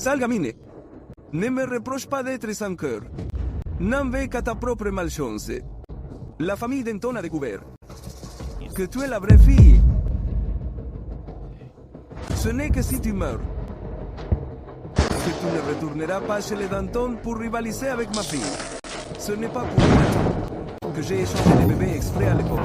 Sale gamine, ne me reproche pas d'être sans cœur. N'en veux qu'à ta propre malchance. La famille Denton a découvert que tu es la vraie fille. Ce n'est que si tu meurs que tu ne retourneras pas chez les Danton pour rivaliser avec ma fille. Ce n'est pas pour moi que j'ai échangé les bébés exprès à l'époque.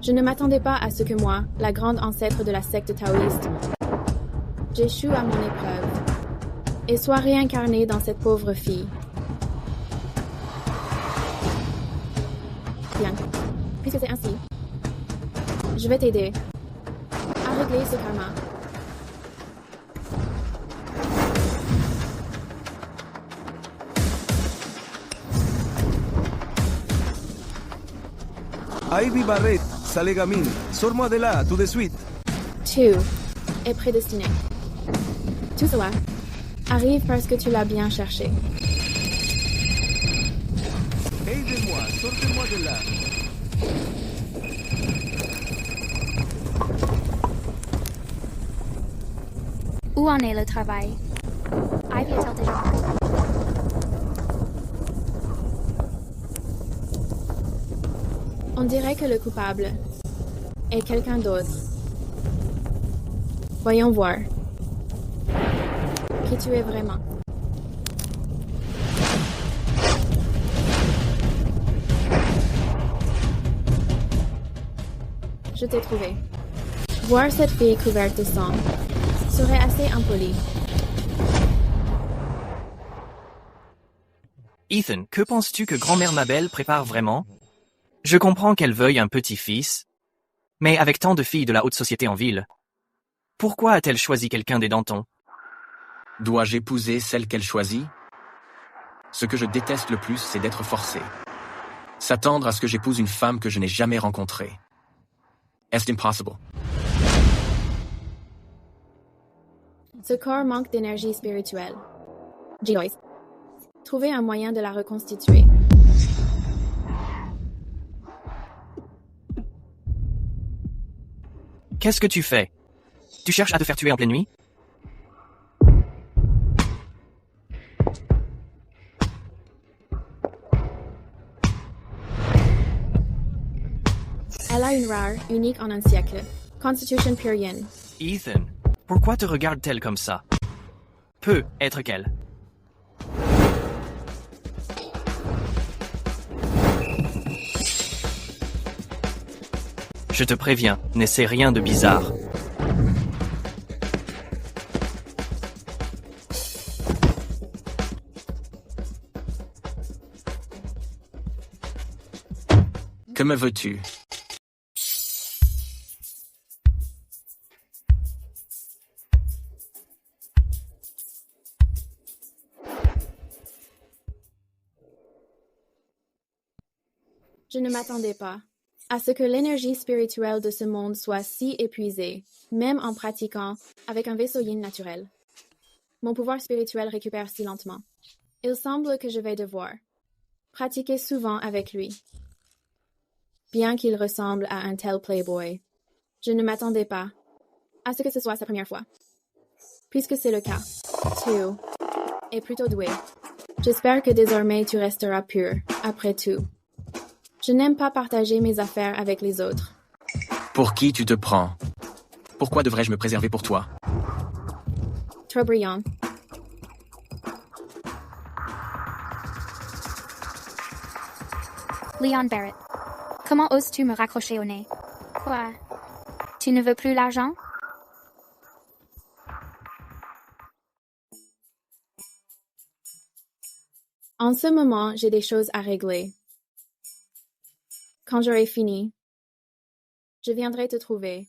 Je ne m'attendais pas à ce que moi, la grande ancêtre de la secte taoïste, j'échoue à mon épreuve et sois réincarnée dans cette pauvre fille. Bien, puisque c'est ainsi, je vais t'aider à régler ce karma. Ivy Barrett, sale gamine, sors-moi de là, tout de suite. Tu es prédestiné. Tout cela arrive parce que tu l'as bien cherché. Aidez-moi, sortez-moi de là. Où en est le travail? Ivy est-elle déjà morte? On dirait que le coupable est quelqu'un d'autre. Voyons voir. Qui tu es vraiment. Je t'ai trouvé. Voir cette fille couverte de sang serait assez impoli. Ethan, que penses-tu que grand-mère Mabel prépare vraiment? Je comprends qu'elle veuille un petit-fils, mais avec tant de filles de la haute société en ville, pourquoi a-t-elle choisi quelqu'un des Danton? Dois-je épouser celle qu'elle choisit? Ce que je déteste le plus, c'est d'être forcé. S'attendre à ce que j'épouse une femme que je n'ai jamais rencontrée. Est impossible. Ce corps manque d'énergie spirituelle. Joyce, trouvez un moyen de la reconstituer. Qu'est-ce que tu fais? Tu cherches à te faire tuer en pleine nuit? Elle a une rare, unique en un siècle. Constitution Purian. Ethan, pourquoi te regarde-t-elle comme ça? Peut être qu'elle. Je te préviens, n'essaie rien de bizarre. Que me veux-tu? Je ne m'attendais pas à ce que l'énergie spirituelle de ce monde soit si épuisée, même en pratiquant avec un vaisseau yin naturel. Mon pouvoir spirituel récupère si lentement. Il semble que je vais devoir pratiquer souvent avec lui. Bien qu'il ressemble à un tel playboy, je ne m'attendais pas à ce que ce soit sa première fois. Puisque c'est le cas, tu es plutôt doué. J'espère que désormais tu resteras pur, après tout. Je n'aime pas partager mes affaires avec les autres. Pour qui tu te prends? Pourquoi devrais-je me préserver pour toi? Trop brillant. Leon Barrett. Comment oses-tu me raccrocher au nez? Quoi? Tu ne veux plus l'argent? En ce moment, j'ai des choses à régler. Quand j'aurai fini, je viendrai te trouver.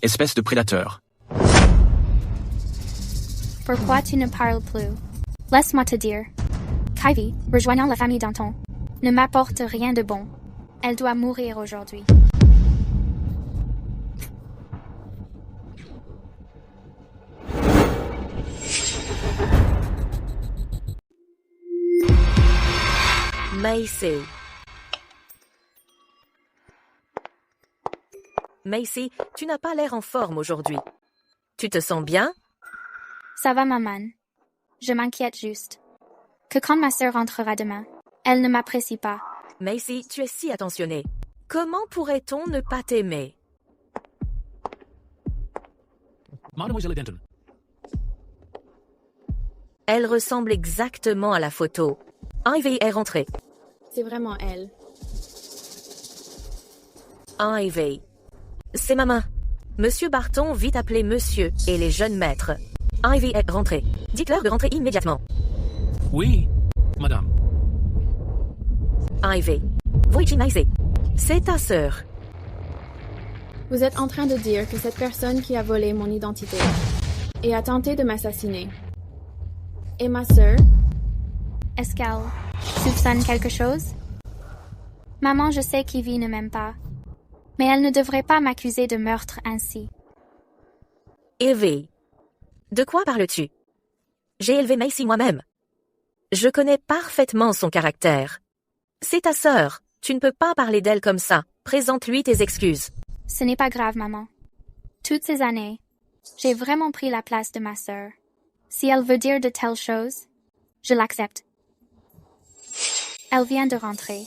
Espèce de prédateur. Pourquoi tu ne parles plus? Laisse-moi te dire. Kyvie, rejoignant la famille Danton, ne m'apporte rien de bon. Elle doit mourir aujourd'hui. Macy. Macy, tu n'as pas l'air en forme aujourd'hui. Tu te sens bien? Ça va, maman. Je m'inquiète juste. Que quand ma sœur rentrera demain, elle ne m'apprécie pas. Macy, tu es si attentionnée. Comment pourrait-on ne pas t'aimer? Mademoiselle Denton. Elle ressemble exactement à la photo. Ivy est rentrée. C'est vraiment elle. Ivy. C'est maman. Monsieur Barton, vite appeler monsieur et les jeunes maîtres. Ivy est rentrée. Dites-leur de rentrer immédiatement. Oui, madame. Ivy. Voici Macy. C'est ta sœur. Vous êtes en train de dire que cette personne qui a volé mon identité et a tenté de m'assassiner est ma sœur? Est-ce qu'elle soupçonne quelque chose? Maman, je sais qu'Ivy ne m'aime pas, mais elle ne devrait pas m'accuser de meurtre ainsi. Ivy. De quoi parles-tu? J'ai élevé Macy moi-même. Je connais parfaitement son caractère. C'est ta sœur. Tu ne peux pas parler d'elle comme ça. Présente-lui tes excuses. Ce n'est pas grave, maman. Toutes ces années, j'ai vraiment pris la place de ma sœur. Si elle veut dire de telles choses, je l'accepte. Elle vient de rentrer,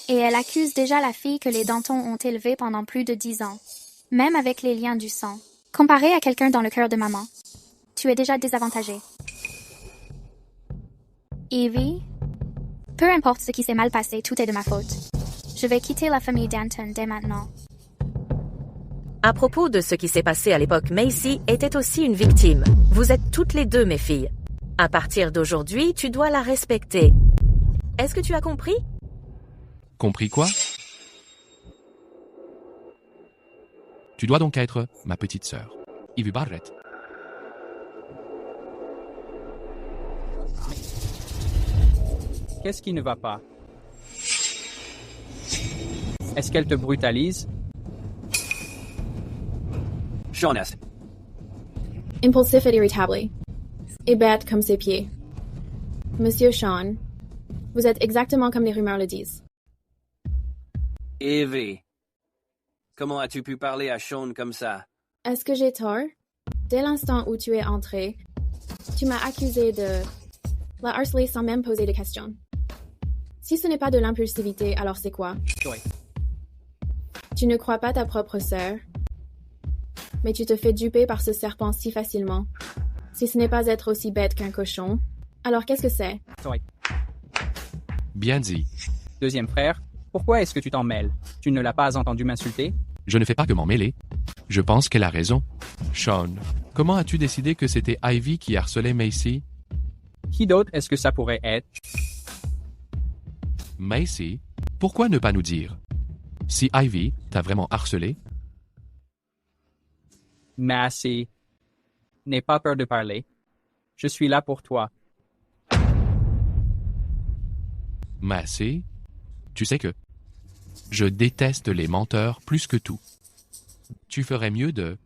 et elle accuse déjà la fille que les Danton ont élevée pendant plus de 10 ans, même avec les liens du sang. Comparé à quelqu'un dans le cœur de maman, tu es déjà désavantagée. Ivy, peu importe ce qui s'est mal passé, tout est de ma faute. Je vais quitter la famille Danton dès maintenant. À propos de ce qui s'est passé à l'époque, Macy était aussi une victime. Vous êtes toutes les deux mes filles. À partir d'aujourd'hui, tu dois la respecter. Est-ce que tu as compris? Compris quoi? Tu dois donc être ma petite sœur, Ivy Barrett. Qu'est-ce qui ne va pas? Est-ce qu'elle te brutalise? Jonas. Impulsif et irritable. Et bête comme ses pieds. Monsieur Sean, vous êtes exactement comme les rumeurs le disent. Ivy. Comment as-tu pu parler à Sean comme ça? Est-ce que j'ai tort? Dès l'instant où tu es entré, tu m'as accusé de la harceler sans même poser de questions. Si ce n'est pas de l'impulsivité, alors c'est quoi? Oui. Tu ne crois pas ta propre sœur, mais tu te fais duper par ce serpent si facilement. Si ce n'est pas être aussi bête qu'un cochon, alors qu'est-ce que c'est? Oui. Bien dit. Deuxième frère, pourquoi est-ce que tu t'en mêles? Tu ne l'as pas entendu m'insulter? Je ne fais pas que m'en mêler. Je pense qu'elle a raison. Sean, comment as-tu décidé que c'était Ivy qui harcelait Macy? Qui d'autre est-ce que ça pourrait être? Macy, pourquoi ne pas nous dire? Si Ivy t'a vraiment harcelé? Macy, n'aie pas peur de parler. Je suis là pour toi. Macy, tu sais que je déteste les menteurs plus que tout. Tu ferais mieux de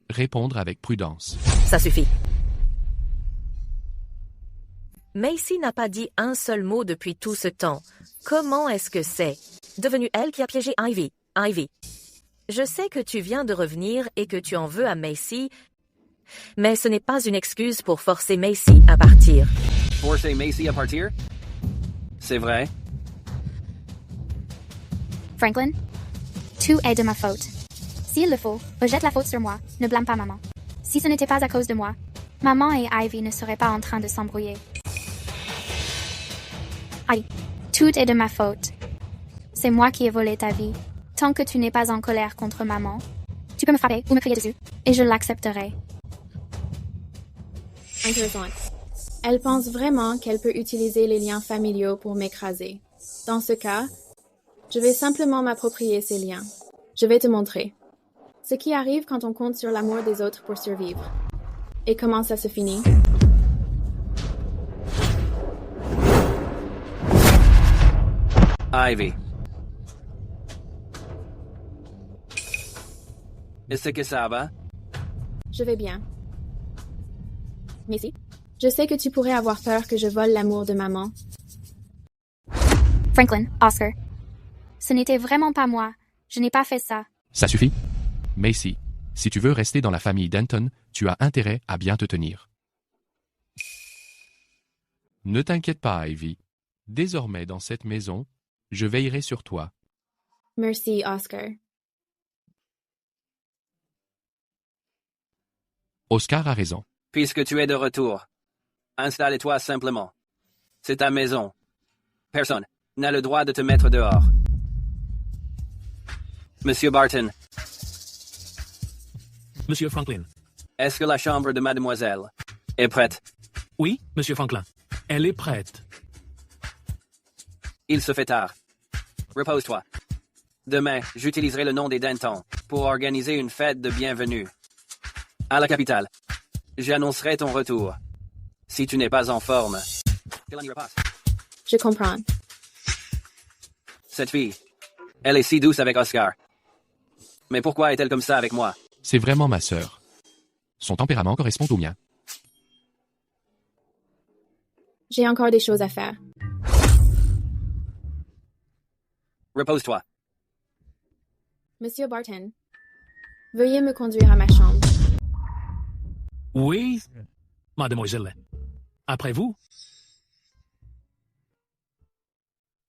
répondre avec prudence. Ça suffit. Macy n'a pas dit un seul mot depuis tout ce temps. Comment est-ce que c'est devenu elle qui a piégé Ivy? Ivy. Je sais que tu viens de revenir et que tu en veux à Macy, mais ce n'est pas une excuse pour forcer Macy à partir. Forcer Macy à partir? C'est vrai? Franklin, tout est de ma faute. S'il le faut, rejette la faute sur moi, ne blâme pas maman. Si ce n'était pas à cause de moi, maman et Ivy ne seraient pas en train de s'embrouiller. Allez, tout est de ma faute. C'est moi qui ai volé ta vie. Tant que tu n'es pas en colère contre maman, tu peux me frapper ou me crier dessus, et je l'accepterai. Intéressant. Elle pense vraiment qu'elle peut utiliser les liens familiaux pour m'écraser. Dans ce cas, je vais simplement m'approprier ces liens. Je vais te montrer. Ce qui arrive quand on compte sur l'amour des autres pour survivre. Et comment ça se finit? Ivy. Est-ce que ça va? Je vais bien. Macy, je sais que tu pourrais avoir peur que je vole l'amour de maman. Franklin, Oscar. Ce n'était vraiment pas moi. Je n'ai pas fait ça. Ça suffit? Macy, si tu veux rester dans la famille Denton, tu as intérêt à bien te tenir. Ne t'inquiète pas, Ivy. Désormais, dans cette maison, je veillerai sur toi. Merci, Oscar. Oscar a raison. Puisque tu es de retour, installe-toi simplement. C'est ta maison. Personne n'a le droit de te mettre dehors. Monsieur Barton, Monsieur Franklin. est-ce que la chambre de mademoiselle est prête? Oui, Monsieur Franklin. Elle est prête. Il se fait tard. Repose-toi. Demain, j'utiliserai le nom des Denton pour organiser une fête de bienvenue. À la capitale. J'annoncerai ton retour. Si tu n'es pas en forme. Je comprends. Cette fille, elle est si douce avec Oscar. Mais pourquoi est-elle comme ça avec moi? C'est vraiment ma sœur. Son tempérament correspond au mien. J'ai encore des choses à faire. Repose-toi. Monsieur Barton, veuillez me conduire à ma chambre. Oui, mademoiselle. Après vous?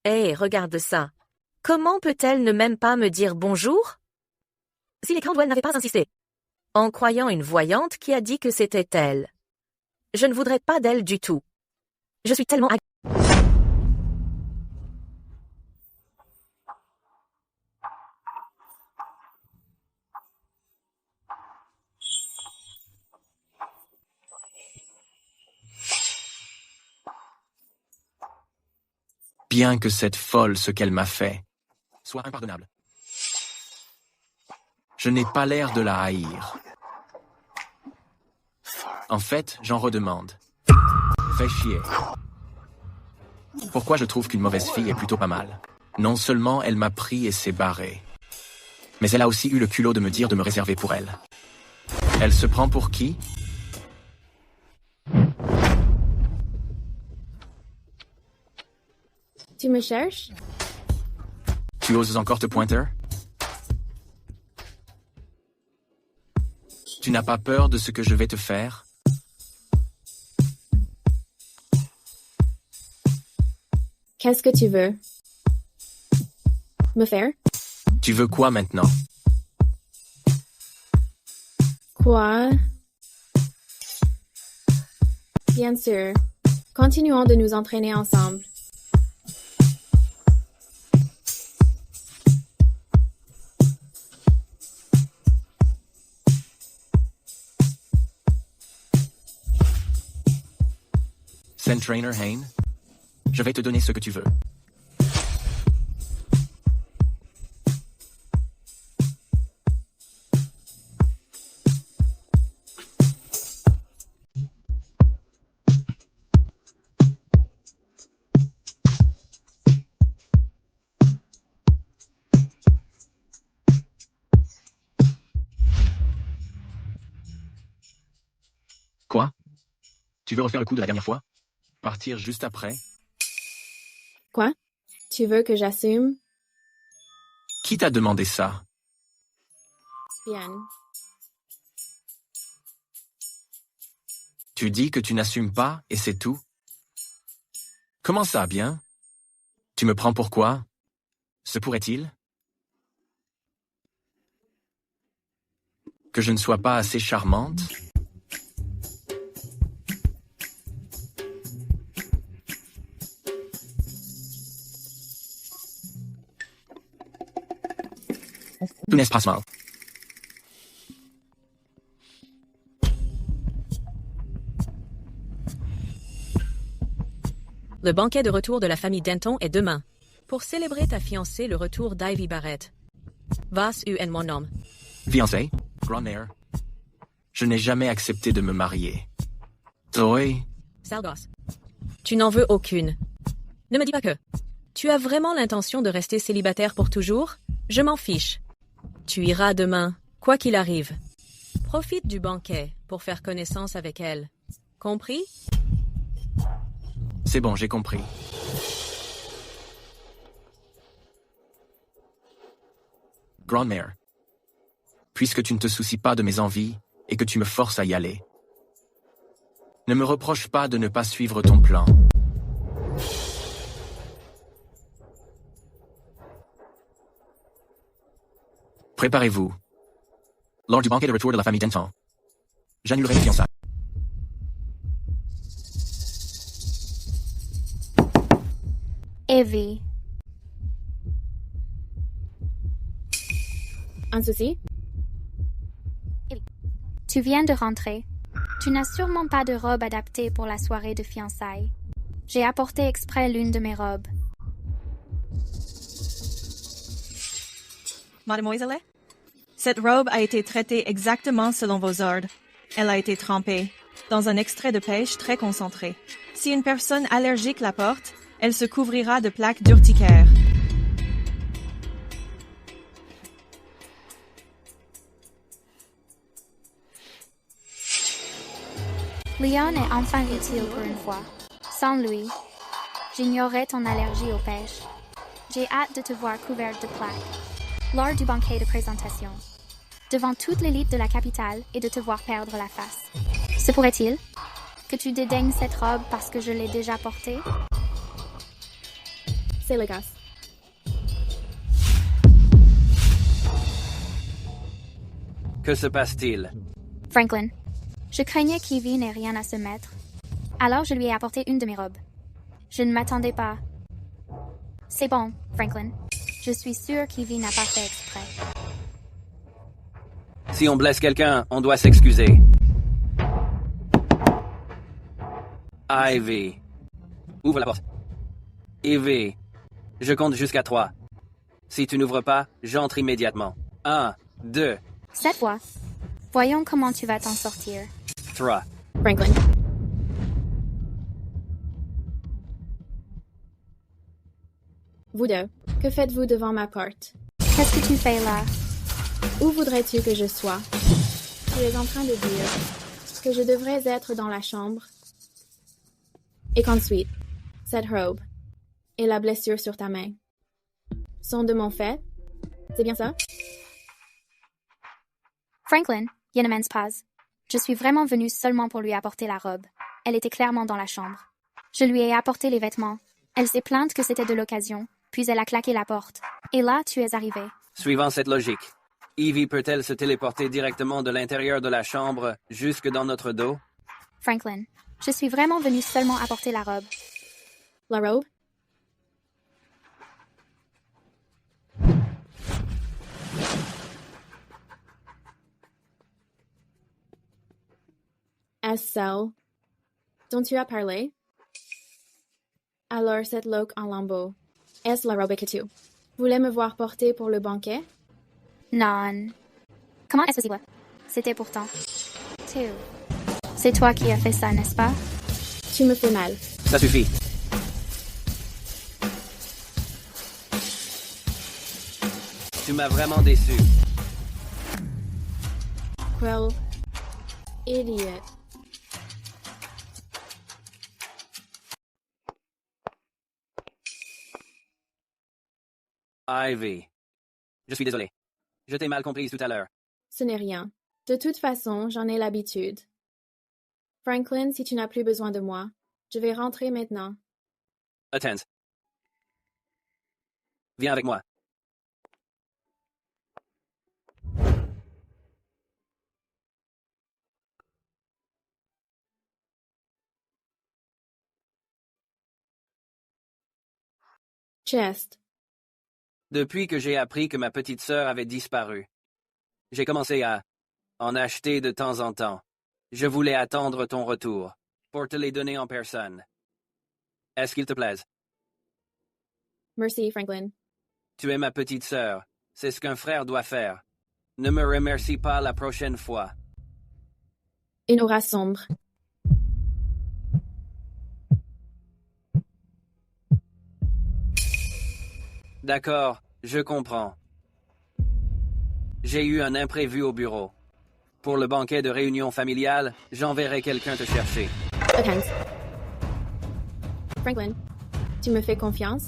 Hé, regarde ça. Comment peut-elle ne même pas me dire bonjour? Si les Caldwell n'avaient pas insisté. En croyant une voyante qui a dit que c'était elle. Je ne voudrais pas d'elle du tout. Je suis tellement... Bien que cette folle ce qu'elle m'a fait soit impardonnable. Je n'ai pas l'air de la haïr. En fait, j'en redemande. Fais chier. Pourquoi je trouve qu'une mauvaise fille est plutôt pas mal? Non seulement elle m'a pris et s'est barrée, mais elle a aussi eu le culot de me dire de me réserver pour elle. Elle se prend pour qui? Tu me cherches? Tu oses encore te pointer? Tu n'as pas peur de ce que je vais te faire? Qu'est-ce que tu veux? Me faire? Tu veux quoi maintenant? Quoi? Bien sûr. Continuons de nous entraîner ensemble. Send Trainer Hayne, je vais te donner ce que tu veux. Quoi? Tu veux refaire le coup de la dernière fois? Partir juste après? Quoi? Tu veux que j'assume? Qui t'a demandé ça? Bien. Tu dis que tu n'assumes pas et c'est tout? Comment ça, bien? Tu me prends pour quoi? Se pourrait-il? Que je ne sois pas assez charmante? Tu n'es pas mal. Le banquet de retour de la famille Denton est demain. Pour célébrer ta fiancée, le retour d'Ivy Barrett. Was u en mon nom. Fiancé, grand-mère. Je n'ai jamais accepté de me marier. Zoé, Sale gosse. Tu n'en veux aucune. Ne me dis pas que. Tu as vraiment l'intention de rester célibataire pour toujours? Je m'en fiche. Tu iras demain, quoi qu'il arrive. Profite du banquet pour faire connaissance avec elle. Compris? c'est bon, j'ai compris. Grand-mère, puisque tu ne te soucies pas de mes envies et que tu me forces à y aller, ne me reproche pas de ne pas suivre ton plan. Préparez-vous. Lors du banquet de retour de la famille Denton, j'annulerai les fiançailles. Evie, Un souci? tu viens de rentrer. Tu n'as sûrement pas de robe adaptée pour la soirée de fiançailles. J'ai apporté exprès l'une de mes robes. Mademoiselle, cette robe a été traitée exactement selon vos ordres. Elle a été trempée dans un extrait de pêche très concentré. Si une personne allergique la porte, elle se couvrira de plaques d'urticaire. Leon est enfin utile pour une fois. Sans lui, j'ignorais ton allergie aux pêches. J'ai hâte de te voir couverte de plaques. Lors du banquet de présentation, devant toute l'élite de la capitale et de te voir perdre la face. Se pourrait-il que tu dédaignes cette robe parce que je l'ai déjà portée? C'est le gosse. Que se passe-t-il? Franklin, je craignais qu'Evie n'ait rien à se mettre. Alors je lui ai apporté une de mes robes. Je ne m'attendais pas. C'est bon, Franklin. Je suis sûre qu'Evie n'a pas fait exprès. Si on blesse quelqu'un, on doit s'excuser. Ivy. Ouvre la porte. Ivy. Je compte jusqu'à 3. Si tu n'ouvres pas, j'entre immédiatement. 1, 2, Cette fois, voyons comment tu vas t'en sortir. 3. Franklin. Vous deux, que faites-vous devant ma porte? Qu'est-ce que tu fais là? Où voudrais-tu que je sois? Tu es en train de dire que je devrais être dans la chambre et qu'ensuite, cette robe et la blessure sur ta main sont de mon fait? C'est bien ça? Franklin, il ne m'en pas. Je suis vraiment venue seulement pour lui apporter la robe. Elle était clairement dans la chambre. Je lui ai apporté les vêtements. Elle s'est plainte que c'était de l'occasion, puis elle a claqué la porte. Et là, tu es arrivé. Suivant cette logique, Ivy peut-elle se téléporter directement de l'intérieur de la chambre jusque dans notre dos? Franklin, je suis vraiment venue seulement apporter la robe. La robe? Est-ce celle dont tu as parlé? Alors cette loque en lambeaux, est-ce la robe que tu voulais me voir porter pour le banquet? Non. Comment est-ce possible? C'était pourtant. C'est toi qui as fait ça, n'est-ce pas? Tu me fais mal. Ça suffit. Tu m'as vraiment déçu. Quel idiot. Ivy. Je suis désolé. Je t'ai mal comprise tout à l'heure. Ce n'est rien. De toute façon, j'en ai l'habitude. Franklin, si tu n'as plus besoin de moi, je vais rentrer maintenant. Attends. Viens avec moi. Chest. Depuis que j'ai appris que ma petite sœur avait disparu, j'ai commencé à en acheter de temps en temps. Je voulais attendre ton retour pour te les donner en personne. Est-ce qu'il te plaise? Merci, Franklin. Tu es ma petite sœur. C'est ce qu'un frère doit faire. Ne me remercie pas la prochaine fois. Une aura sombre. D'accord, je comprends. J'ai eu un imprévu au bureau. Pour le banquet de réunion familiale, j'enverrai quelqu'un te chercher. Attends. Franklin, tu me fais confiance?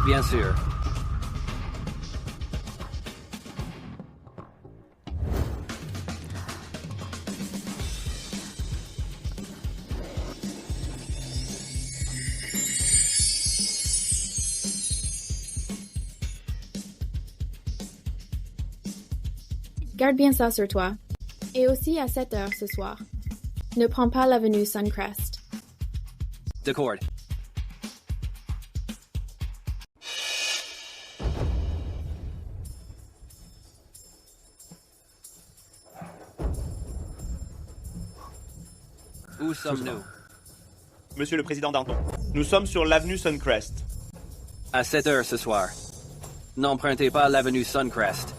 Bien sûr. Garde bien ça sur toi. Et aussi à 7 heures ce soir. Ne prends pas l'avenue Suncrest. D'accord. Où sommes-nous? Monsieur le Président Danton, nous sommes sur l'avenue Suncrest. À 7 heures ce soir. N'empruntez pas l'avenue Suncrest.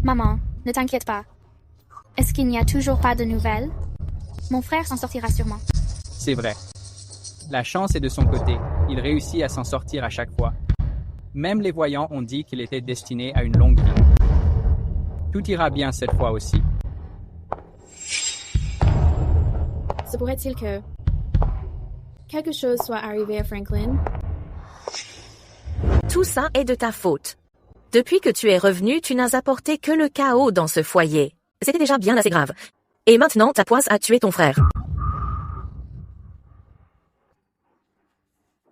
Maman, ne t'inquiète pas. Est-ce qu'il n'y a toujours pas de nouvelles? Mon frère s'en sortira sûrement. C'est vrai. La chance est de son côté. Il réussit à s'en sortir à chaque fois. Même les voyants ont dit qu'il était destiné à une longue vie. Tout ira bien cette fois aussi. Se pourrait-il que quelque chose soit arrivé à Franklin? Tout ça est de ta faute. Depuis que tu es revenu, tu n'as apporté que le chaos dans ce foyer. C'était déjà bien assez grave. Et maintenant, ta poisse a tué ton frère.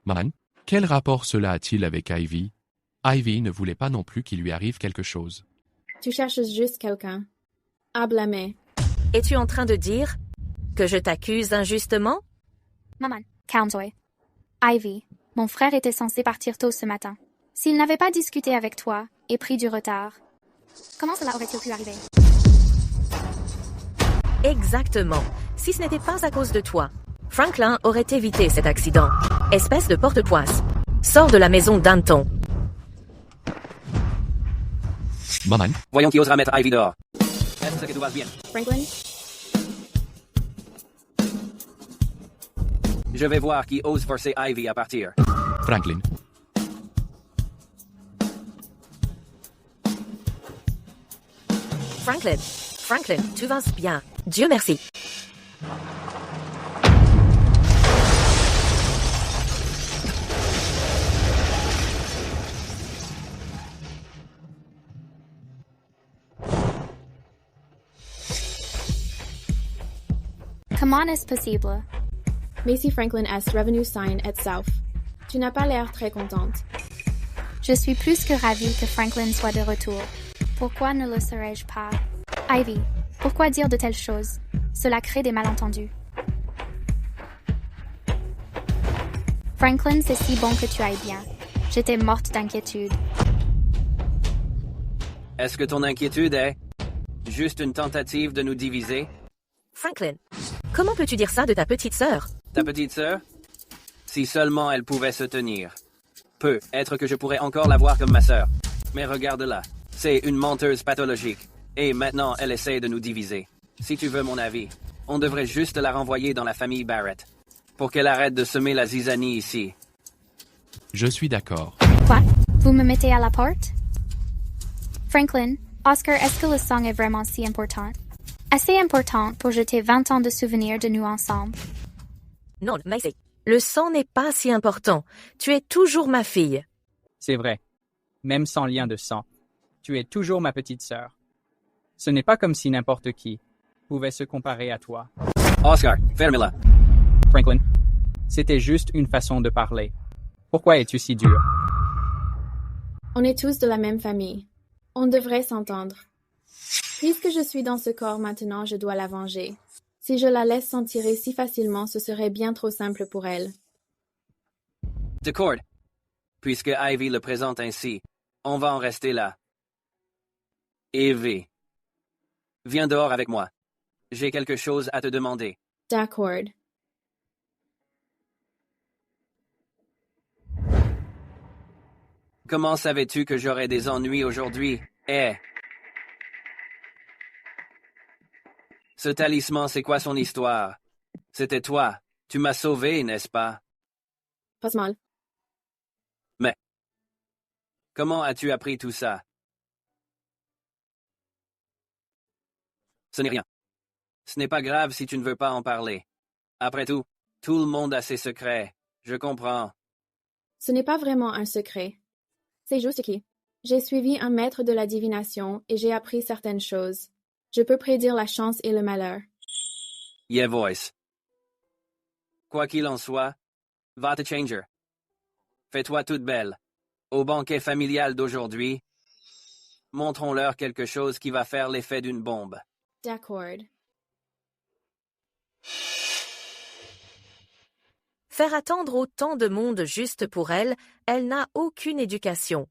Man, quel rapport cela a-t-il avec Ivy? Ivy ne voulait pas non plus qu'il lui arrive quelque chose. Tu cherches juste quelqu'un à blâmer. Es-tu en train de dire que je t'accuse injustement? Maman, calme-toi. Ivy, mon frère était censé partir tôt ce matin. S'il n'avait pas discuté avec toi et pris du retard, comment cela aurait-il pu arriver? Exactement. Si ce n'était pas à cause de toi, Franklin aurait évité cet accident. Espèce de porte-poisse. Sors de la maison Danton. Maman. Voyons qui osera mettre Ivy dehors. Est-ce que tout va bien? Franklin? Je vais voir qui ose forcer Ivy à partir. Franklin. Franklin, tu vas bien. Dieu merci. Comment est-ce possible? Macy Franklin est revenu sain et sauf. Tu n'as pas l'air très contente. Je suis plus que ravie que Franklin soit de retour. Pourquoi ne le serais-je pas? Ivy, pourquoi dire de telles choses? Cela crée des malentendus. Franklin, c'est si bon que tu ailles bien. J'étais morte d'inquiétude. Est-ce que ton inquiétude est juste une tentative de nous diviser? Franklin, comment peux-tu dire ça de ta petite sœur? Ta petite sœur? Si seulement elle pouvait se tenir. Peut-être que je pourrais encore la voir comme ma sœur. Mais regarde-la. C'est une menteuse pathologique. Et maintenant, elle essaie de nous diviser. Si tu veux mon avis, on devrait juste la renvoyer dans la famille Barrett. Pour qu'elle arrête de semer la zizanie ici. Je suis d'accord. Quoi? Vous me mettez à la porte? Franklin, Oscar, est-ce que le sang est vraiment si important? Assez important pour jeter 20 ans de souvenirs de nous ensemble. Non, Macy. Le sang n'est pas si important. Tu es toujours ma fille. C'est vrai. Même sans lien de sang. Tu es toujours ma petite sœur. Ce n'est pas comme si n'importe qui pouvait se comparer à toi. Oscar, ferme-la. Franklin, c'était juste une façon de parler. Pourquoi es-tu si dur? On est tous de la même famille. On devrait s'entendre. Puisque je suis dans ce corps maintenant, je dois la venger. Si je la laisse s'en tirer si facilement, ce serait bien trop simple pour elle. D'accord. Puisque Ivy le présente ainsi, on va en rester là. Ivy, viens dehors avec moi. j'ai quelque chose à te demander. D'accord. Comment savais-tu que j'aurais des ennuis aujourd'hui? Ce talisman, c'est quoi son histoire? C'était toi. Tu m'as sauvé, n'est-ce pas? Pas mal. Mais comment as-tu appris tout ça? Ce n'est rien. Ce n'est pas grave si tu ne veux pas en parler. Après tout le monde a ses secrets. Je comprends. Ce n'est pas vraiment un secret. C'est juste que j'ai suivi un maître de la divination et j'ai appris certaines choses. Je peux prédire la chance et le malheur. Yeah, voice. Quoi qu'il en soit, va te changer. Fais-toi toute belle. Au banquet familial d'aujourd'hui, montrons-leur quelque chose qui va faire l'effet d'une bombe. D'accord. Faire attendre autant de monde juste pour elle, elle n'a aucune éducation.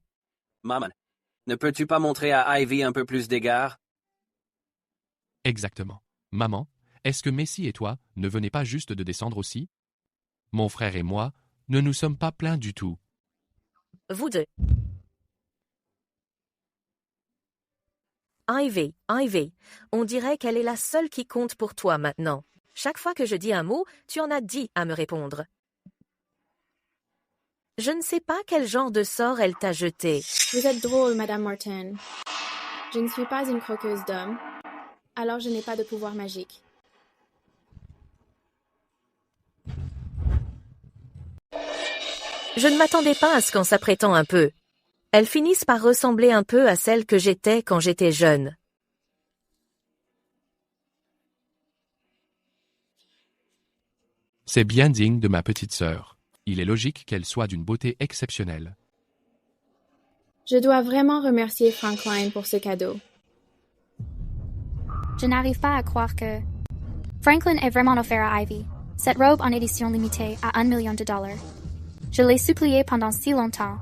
Maman, ne peux-tu pas montrer à Ivy un peu plus d'égard? Exactement. Maman, est-ce que Messi et toi ne venez pas juste de descendre aussi? Mon frère et moi ne nous sommes pas plaints du tout. Vous deux. Ivy, on dirait qu'elle est la seule qui compte pour toi maintenant. Chaque fois que je dis un mot, tu en as 10 à me répondre. Je ne sais pas quel genre de sort elle t'a jeté. Vous êtes drôle, Madame Martin. Je ne suis pas une croqueuse d'hommes, alors je n'ai pas de pouvoir magique. Je ne m'attendais pas à ce qu'en s'apprêtant un peu, elles finissent par ressembler un peu à celle que j'étais quand j'étais jeune. C'est bien digne de ma petite sœur. Il est logique qu'elle soit d'une beauté exceptionnelle. Je dois vraiment remercier Franklin pour ce cadeau. Je n'arrive pas à croire que... Franklin est vraiment offert à Ivy. Cette robe en édition limitée à $1 million. Je l'ai supplié pendant si longtemps,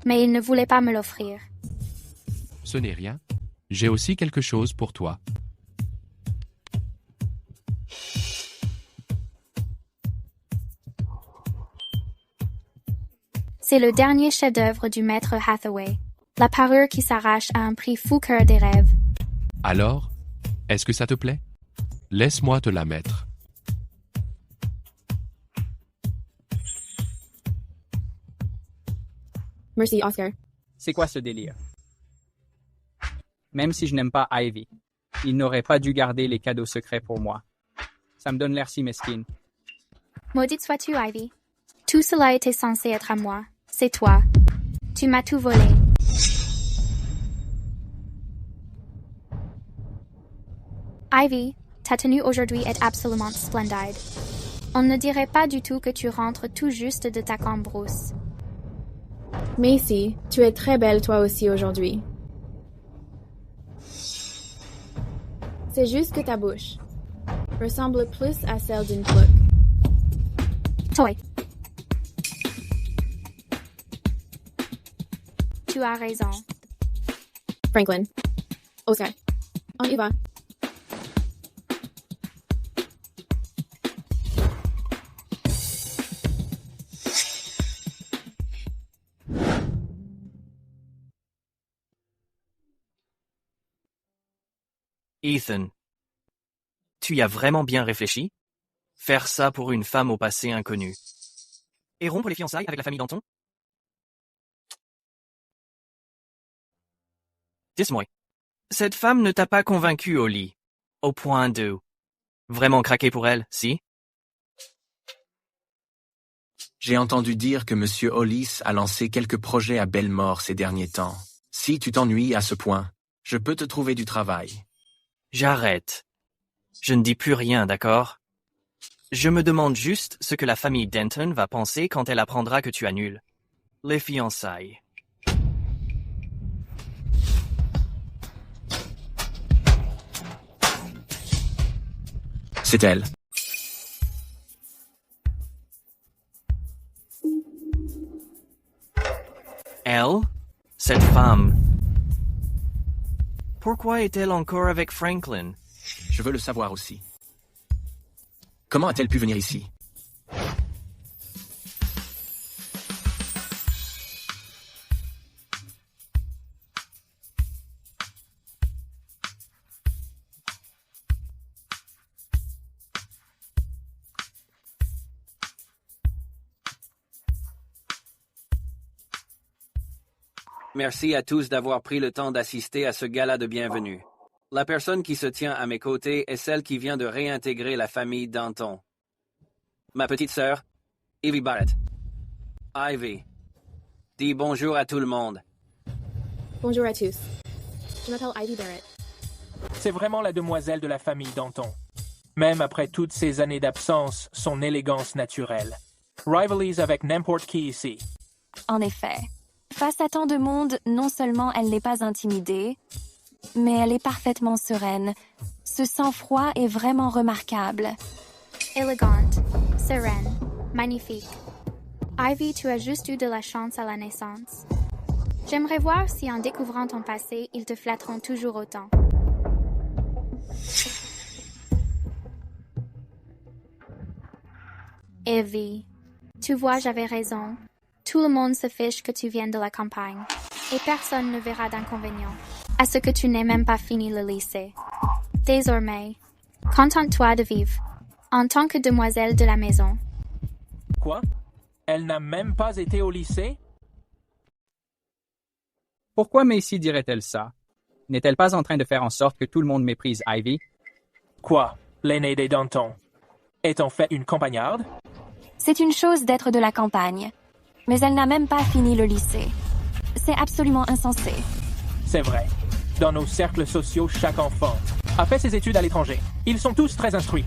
mais il ne voulait pas me l'offrir. Ce n'est rien. J'ai aussi quelque chose pour toi. C'est le dernier chef-d'œuvre du maître Hathaway. La parure qui s'arrache à un prix fou cœur des rêves. Alors, est-ce que ça te plaît? Laisse-moi te la mettre. Merci, Oscar. C'est quoi ce délire? Même si je n'aime pas Ivy, il n'aurait pas dû garder les cadeaux secrets pour moi. Ça me donne l'air si mesquine. Maudite sois-tu, Ivy. Tout cela était censé être à moi. C'est toi. Tu m'as tout volé. Ivy, ta tenue aujourd'hui est absolument splendide. On ne dirait pas du tout que tu rentres tout juste de ta cambrousse. Macy, tu es très belle toi aussi aujourd'hui. C'est juste que ta bouche ressemble plus à celle d'une cloque. Toi. Tu as raison. Franklin. Oscar. On y va. Ethan, tu y as vraiment bien réfléchi? Faire ça pour une femme au passé inconnu. Et rompre les fiançailles avec la famille Danton? Dis-moi, cette femme ne t'a pas convaincu au lit, au point de vraiment craquer pour elle, si? J'ai entendu dire que M. Hollis a lancé quelques projets à Belmore ces derniers temps. Si tu t'ennuies à ce point, je peux te trouver du travail. J'arrête. Je ne dis plus rien, d'accord? Je me demande juste ce que la famille Denton va penser quand elle apprendra que tu annules les fiançailles. C'est elle. Elle? Cette femme? Pourquoi est-elle encore avec Franklin? Je veux le savoir aussi. Comment a-t-elle pu venir ici? Merci à tous d'avoir pris le temps d'assister à ce gala de bienvenue. La personne qui se tient à mes côtés est celle qui vient de réintégrer la famille Danton. Ma petite sœur, Ivy Barrett. Ivy. Dis bonjour à tout le monde. Bonjour à tous. Je m'appelle Ivy Barrett. C'est vraiment la demoiselle de la famille Danton. Même après toutes ces années d'absence, son élégance naturelle. Rivalise avec n'importe qui ici. En effet. Face à tant de monde, non seulement elle n'est pas intimidée, mais elle est parfaitement sereine. Ce sang-froid est vraiment remarquable. Élégante, sereine, magnifique. Ivy, tu as juste eu de la chance à la naissance. J'aimerais voir si en découvrant ton passé, ils te flatteront toujours autant. Ivy, tu vois, j'avais raison. Tout le monde se fiche que tu viennes de la campagne, et personne ne verra d'inconvénient à ce que tu n'aies même pas fini le lycée. Désormais, contente-toi de vivre, en tant que demoiselle de la maison. Quoi? Elle n'a même pas été au lycée? Pourquoi Macy dirait-elle ça? N'est-elle pas en train de faire en sorte que tout le monde méprise Ivy? Quoi? L'aînée des Danton est en fait une campagnarde? C'est une chose d'être de la campagne, mais elle n'a même pas fini le lycée. C'est absolument insensé. C'est vrai. Dans nos cercles sociaux, chaque enfant a fait ses études à l'étranger. Ils sont tous très instruits.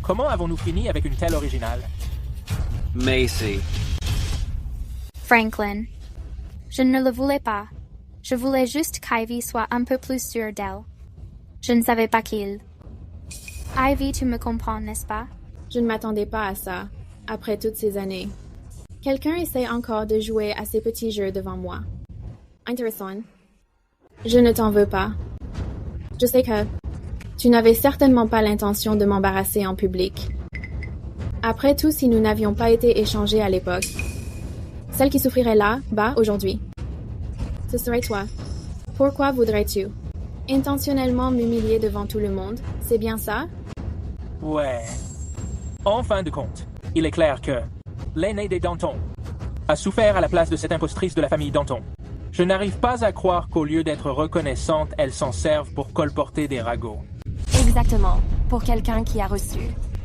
Comment avons-nous fini avec une telle originale? Macy. Franklin, je ne le voulais pas. Je voulais juste qu'Ivy soit un peu plus sûre d'elle. Je ne savais pas qu'il... Ivy, tu me comprends, n'est-ce pas? Je ne m'attendais pas à ça, après toutes ces années. Quelqu'un essaie encore de jouer à ces petits jeux devant moi. Intéressant. Je ne t'en veux pas. Je sais que tu n'avais certainement pas l'intention de m'embarrasser en public. Après tout, si nous n'avions pas été échangés à l'époque, celle qui souffrirait là, bas, aujourd'hui, ce serait toi. Pourquoi voudrais-tu intentionnellement m'humilier devant tout le monde? C'est bien ça? Ouais. En fin de compte, il est clair que l'aînée des Danton a souffert à la place de cette impostrice de la famille Danton. Je n'arrive pas à croire qu'au lieu d'être reconnaissante, elle s'en serve pour colporter des ragots. Exactement, pour quelqu'un qui a reçu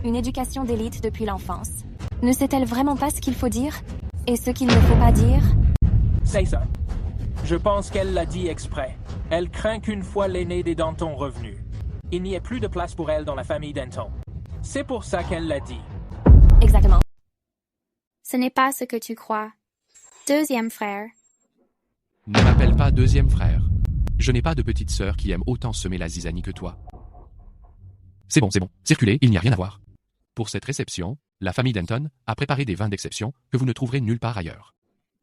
une éducation d'élite depuis l'enfance. Ne sait-elle vraiment pas ce qu'il faut dire? Et ce qu'il ne faut pas dire? C'est ça. Je pense qu'elle l'a dit exprès. Elle craint qu'une fois l'aînée des Danton revenue, il n'y ait plus de place pour elle dans la famille Danton. C'est pour ça qu'elle l'a dit. Exactement. Ce n'est pas ce que tu crois. Deuxième frère. Ne m'appelle pas deuxième frère. Je n'ai pas de petite sœur qui aime autant semer la zizanie que toi. C'est bon. Circulez, il n'y a rien à voir. Pour cette réception, la famille Danton a préparé des vins d'exception que vous ne trouverez nulle part ailleurs.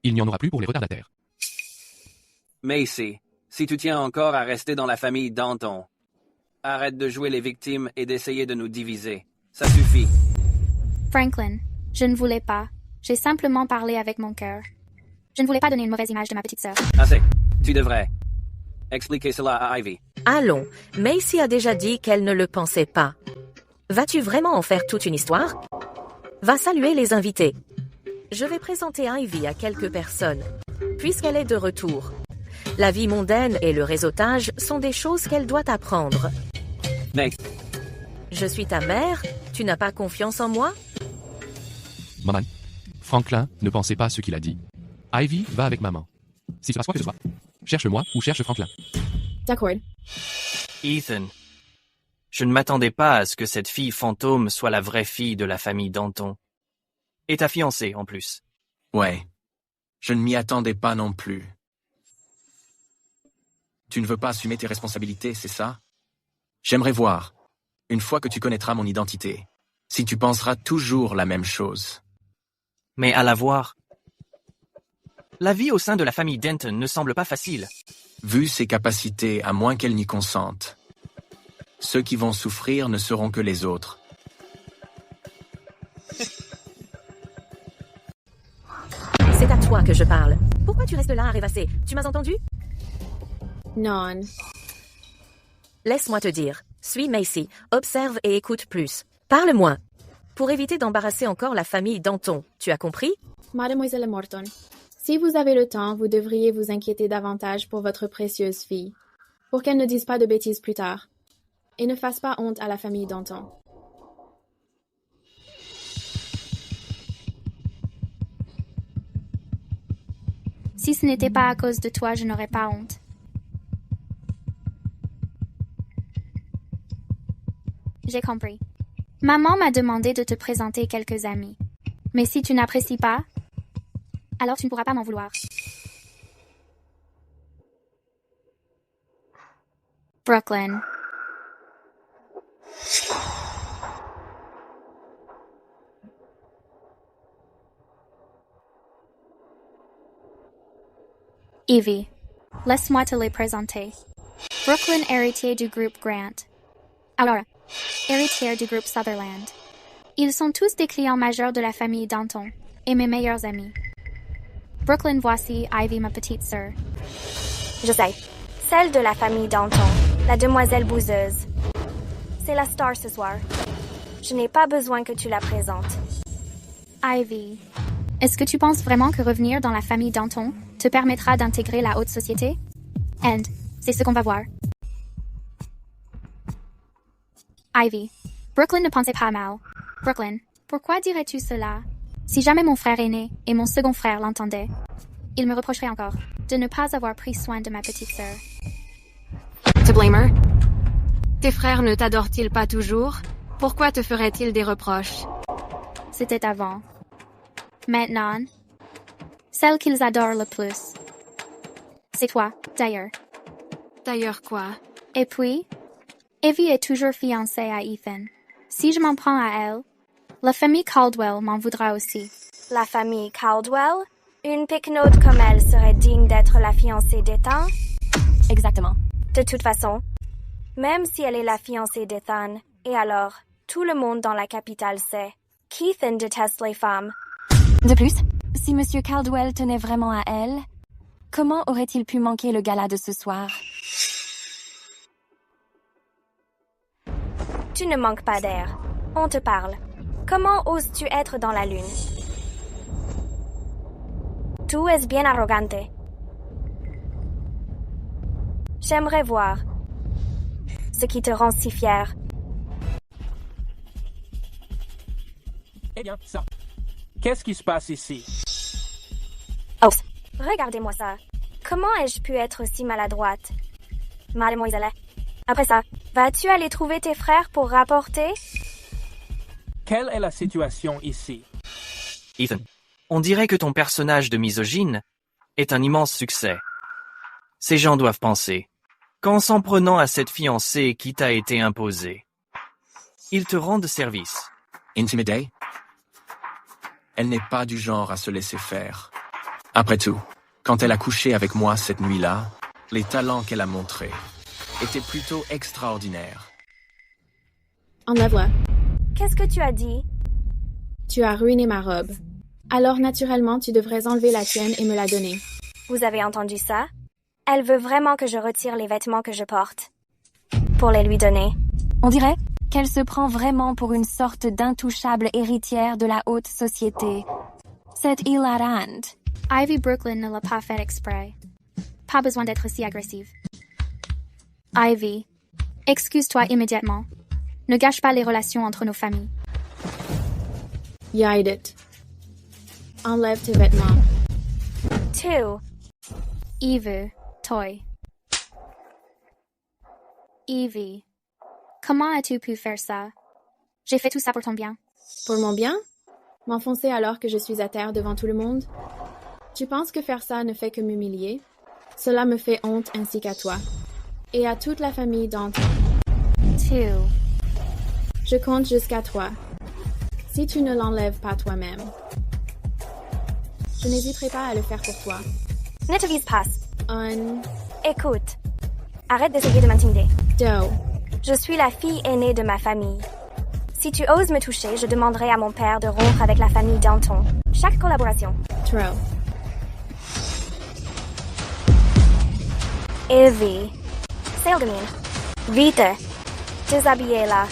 Il n'y en aura plus pour les retardataires. Macy, si tu tiens encore à rester dans la famille Danton, arrête de jouer les victimes et d'essayer de nous diviser. Ça suffit. Franklin, je ne voulais pas. J'ai simplement parlé avec mon cœur. Je ne voulais pas donner une mauvaise image de ma petite sœur. Assez. Tu devrais expliquer cela à Ivy. Allons, Macy a déjà dit qu'elle ne le pensait pas. Vas-tu vraiment en faire toute une histoire? Va saluer les invités. Je vais présenter Ivy à quelques personnes, puisqu'elle est de retour. La vie mondaine et le réseautage sont des choses qu'elle doit apprendre. Mais... Je suis ta mère, tu n'as pas confiance en moi? Maman. Franklin ne pensait pas ce qu'il a dit. Ivy va avec maman. Si cela soit que ce soit. Cherche-moi ou cherche Franklin. D'accord. Ethan, je ne m'attendais pas à ce que cette fille fantôme soit la vraie fille de la famille Danton. Et ta fiancée, en plus. Ouais. Je ne m'y attendais pas non plus. Tu ne veux pas assumer tes responsabilités, c'est ça? J'aimerais voir, une fois que tu connaîtras mon identité, si tu penseras toujours la même chose. Mais à la voir, la vie au sein de la famille Danton ne semble pas facile. Vu ses capacités, à moins qu'elle n'y consente. Ceux qui vont souffrir ne seront que les autres. C'est à toi que je parle. Pourquoi tu restes là à rêvasser? Tu m'as entendu? Non. Laisse-moi te dire. Suis Macy, observe et écoute plus. Parle moins. Pour éviter d'embarrasser encore la famille Danton, tu as compris? Mademoiselle Morton, si vous avez le temps, vous devriez vous inquiéter davantage pour votre précieuse fille, pour qu'elle ne dise pas de bêtises plus tard, et ne fasse pas honte à la famille Danton. Si ce n'était pas à cause de toi, je n'aurais pas honte. J'ai compris. Maman m'a demandé de te présenter quelques amis. Mais si tu n'apprécies pas, alors tu ne pourras pas m'en vouloir. Brooklyn. Evie. Laisse-moi te les présenter. Brooklyn, héritier du groupe Grant. Aurora, héritière du groupe Sutherland. Ils sont tous des clients majeurs de la famille Danton et mes meilleurs amis. Brooklyn, voici Ivy, ma petite sœur. Je sais. Celle de la famille Danton, la demoiselle bouseuse. C'est la star ce soir. Je n'ai pas besoin que tu la présentes. Ivy, est-ce que tu penses vraiment que revenir dans la famille Danton te permettra d'intégrer la haute société? And, c'est ce qu'on va voir. Ivy, Brooklyn ne pensait pas mal. Brooklyn, pourquoi dirais-tu cela? Si jamais mon frère aîné et mon second frère l'entendaient, ils me reprocheraient encore de ne pas avoir pris soin de ma petite sœur. Te blamer? Tes frères ne t'adorent-ils pas toujours? Pourquoi te feraient-ils des reproches? C'était avant. Maintenant, celle qu'ils adorent le plus, c'est toi, d'ailleurs. D'ailleurs quoi? Et puis, Evie est toujours fiancée à Ethan. Si je m'en prends à elle, la famille Caldwell m'en voudra aussi. La famille Caldwell? Une piquenaude comme elle serait digne d'être la fiancée d'Ethan? Exactement. De toute façon, même si elle est la fiancée d'Ethan, et alors, tout le monde dans la capitale sait qu'Ethan déteste les femmes. De plus, si Monsieur Caldwell tenait vraiment à elle, comment aurait-il pu manquer le gala de ce soir? Tu ne manques pas d'air. On te parle. Comment oses-tu être dans la lune? Tu es bien arrogante. J'aimerais voir ce qui te rend si fier. Eh bien, ça. Qu'est-ce qui se passe ici? Oh, regardez-moi ça. Comment ai-je pu être si maladroite? Mademoiselle. Après ça, vas-tu aller trouver tes frères pour rapporter? Quelle est la situation ici? Ethan, on dirait que ton personnage de misogyne est un immense succès. Ces gens doivent penser qu'en s'en prenant à cette fiancée qui t'a été imposée, ils te rendent service. Intimidée? Elle n'est pas du genre à se laisser faire. Après tout, quand elle a couché avec moi cette nuit-là, les talents qu'elle a montrés étaient plutôt extraordinaires. Enlève-la. Qu'est-ce que tu as dit? Tu as ruiné ma robe. Alors naturellement, tu devrais enlever la tienne et me la donner. Vous avez entendu ça? Elle veut vraiment que je retire les vêtements que je porte pour les lui donner. On dirait qu'elle se prend vraiment pour une sorte d'intouchable héritière de la haute société. C'est hilarant. Ivy Brooklyn ne l'a pas fait exprès. Pas besoin d'être si agressive. Ivy, excuse-toi immédiatement. Ne gâche pas les relations entre nos familles. Hide it. Enlève tes vêtements. Two. Eve, Toy. Evie, comment as-tu pu faire ça? J'ai fait tout ça pour ton bien. Pour mon bien? M'enfoncer alors que je suis à terre devant tout le monde? Tu penses que faire ça ne fait que m'humilier? Cela me fait honte ainsi qu'à toi. Et à toute la famille Danton. Two. Je compte jusqu'à 3. Si tu ne l'enlèves pas toi-même, je n'hésiterai pas à le faire pour toi. Ne te vise pas. Un... Écoute. Arrête d'essayer de m'intimider. Doe. Je suis la fille aînée de ma famille. Si tu oses me toucher, je demanderai à mon père de rompre avec la famille Danton. Chaque collaboration. Terrell. Evie. Sailgamine. Vite. Déshabillez-la.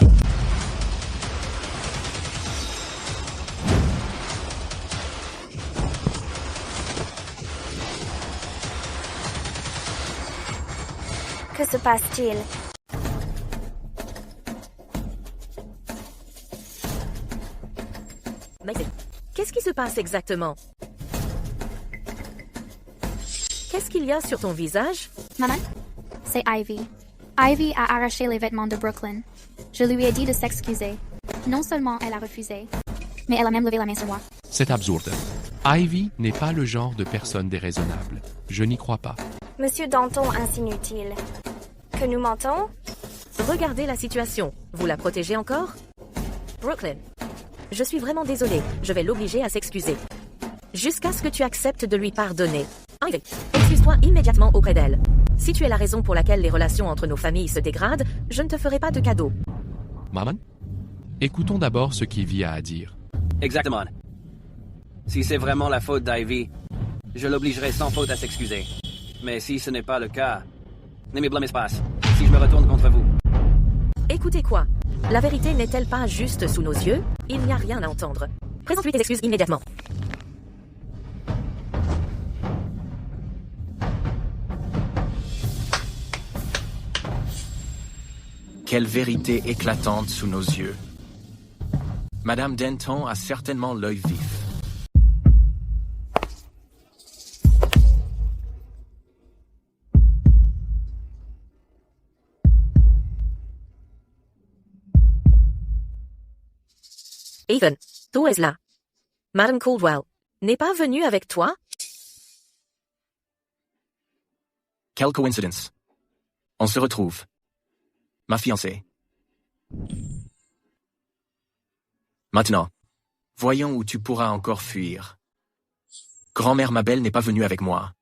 Que se passe-t-il? Macy, qu'est-ce qui se passe exactement? Qu'est-ce qu'il y a sur ton visage? Maman, c'est Ivy. Ivy a arraché les vêtements de Brooklyn. Je lui ai dit de s'excuser. Non seulement elle a refusé, mais elle a même levé la main sur moi. C'est absurde. Ivy n'est pas le genre de personne déraisonnable. Je n'y crois pas. Monsieur Danton insinue-t-il que nous mentons? Regardez la situation. Vous la protégez encore? Brooklyn. Je suis vraiment désolée. Je vais l'obliger à s'excuser. Jusqu'à ce que tu acceptes de lui pardonner. Ivy, excuse-toi immédiatement auprès d'elle. Si tu es la raison pour laquelle les relations entre nos familles se dégradent, je ne te ferai pas de cadeau. Maman? Écoutons d'abord ce qu'Ivy a à dire. Exactement. Si c'est vraiment la faute d'Ivy, je l'obligerai sans faute à s'excuser. Mais si ce n'est pas le cas, ne me blâmez pas si je me retourne contre vous. Écoutez quoi? La vérité n'est-elle pas juste sous nos yeux? Il n'y a rien à entendre. Présente-lui tes excuses immédiatement. Quelle vérité éclatante sous nos yeux. Madame Denton a certainement l'œil vif. Ethan, tu es là. Madame Caldwell n'est pas venue avec toi? Quelle coïncidence. On se retrouve. Ma fiancée. Maintenant, voyons où tu pourras encore fuir. Grand-mère Mabel n'est pas venue avec moi.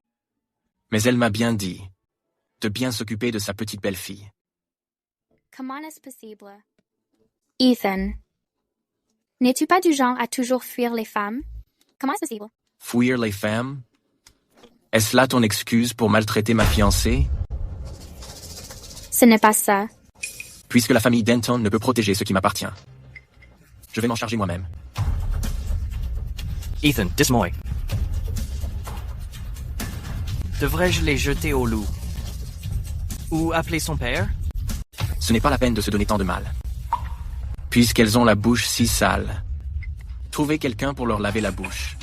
Mais elle m'a bien dit de bien s'occuper de sa petite belle-fille. Comment est-ce possible? Ethan, n'es-tu pas du genre à toujours fuir les femmes? Comment est-ce possible? Fuir les femmes? Est-ce là ton excuse pour maltraiter ma fiancée? Ce n'est pas ça. Puisque la famille Denton ne peut protéger ce qui m'appartient. Je vais m'en charger moi-même. Ethan, dis-moi. Devrais-je les jeter au loup? Ou appeler son père? Ce n'est pas la peine de se donner tant de mal. Puisqu'elles ont la bouche si sale, trouvez quelqu'un pour leur laver la bouche.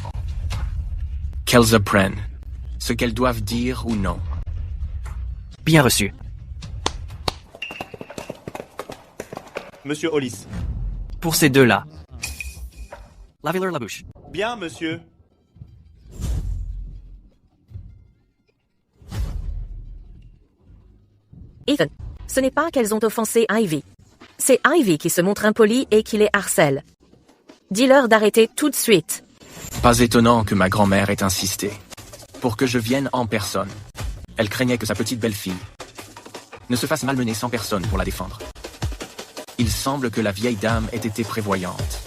Qu'elles apprennent ce qu'elles doivent dire ou non. Bien reçu. Monsieur Hollis. Pour ces deux-là. Lavez-leur la bouche. Bien, monsieur. Ethan, ce n'est pas qu'elles ont offensé Ivy. C'est Ivy qui se montre impolie et qui les harcèle. Dis-leur d'arrêter tout de suite. Pas étonnant que ma grand-mère ait insisté. Pour que je vienne en personne. Elle craignait que sa petite belle-fille ne se fasse malmener sans personne pour la défendre. Il semble que la vieille dame ait été prévoyante.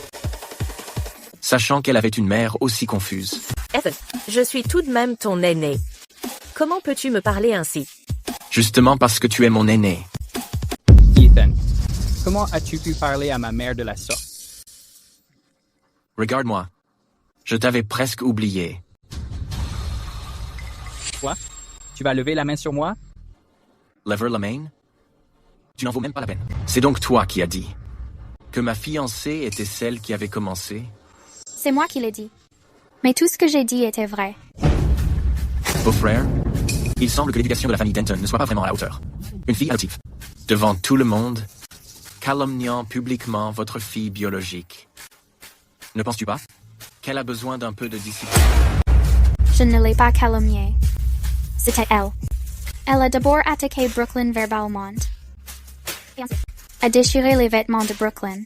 Sachant qu'elle avait une mère aussi confuse. Ethan, je suis tout de même ton aîné. Comment peux-tu me parler ainsi? Justement parce que tu es mon aîné. Ethan, comment as-tu pu parler à ma mère de la sorte? Regarde-moi. Je t'avais presque oublié. Quoi? Tu vas lever la main sur moi? Lever la main? Tu n'en vaux même pas la peine. C'est donc toi qui as dit que ma fiancée était celle qui avait commencé? C'est moi qui l'ai dit. Mais tout ce que j'ai dit était vrai. Beau-frère, il semble que l'éducation de la famille Denton ne soit pas vraiment à la hauteur. Une fille adoptive. Devant tout le monde, calomniant publiquement votre fille biologique. Ne penses-tu pas qu'elle a besoin d'un peu de discipline? Je ne l'ai pas calomniée. C'était elle. Elle a d'abord attaqué Brooklyn verbalement. A déchiré les vêtements de Brooklyn.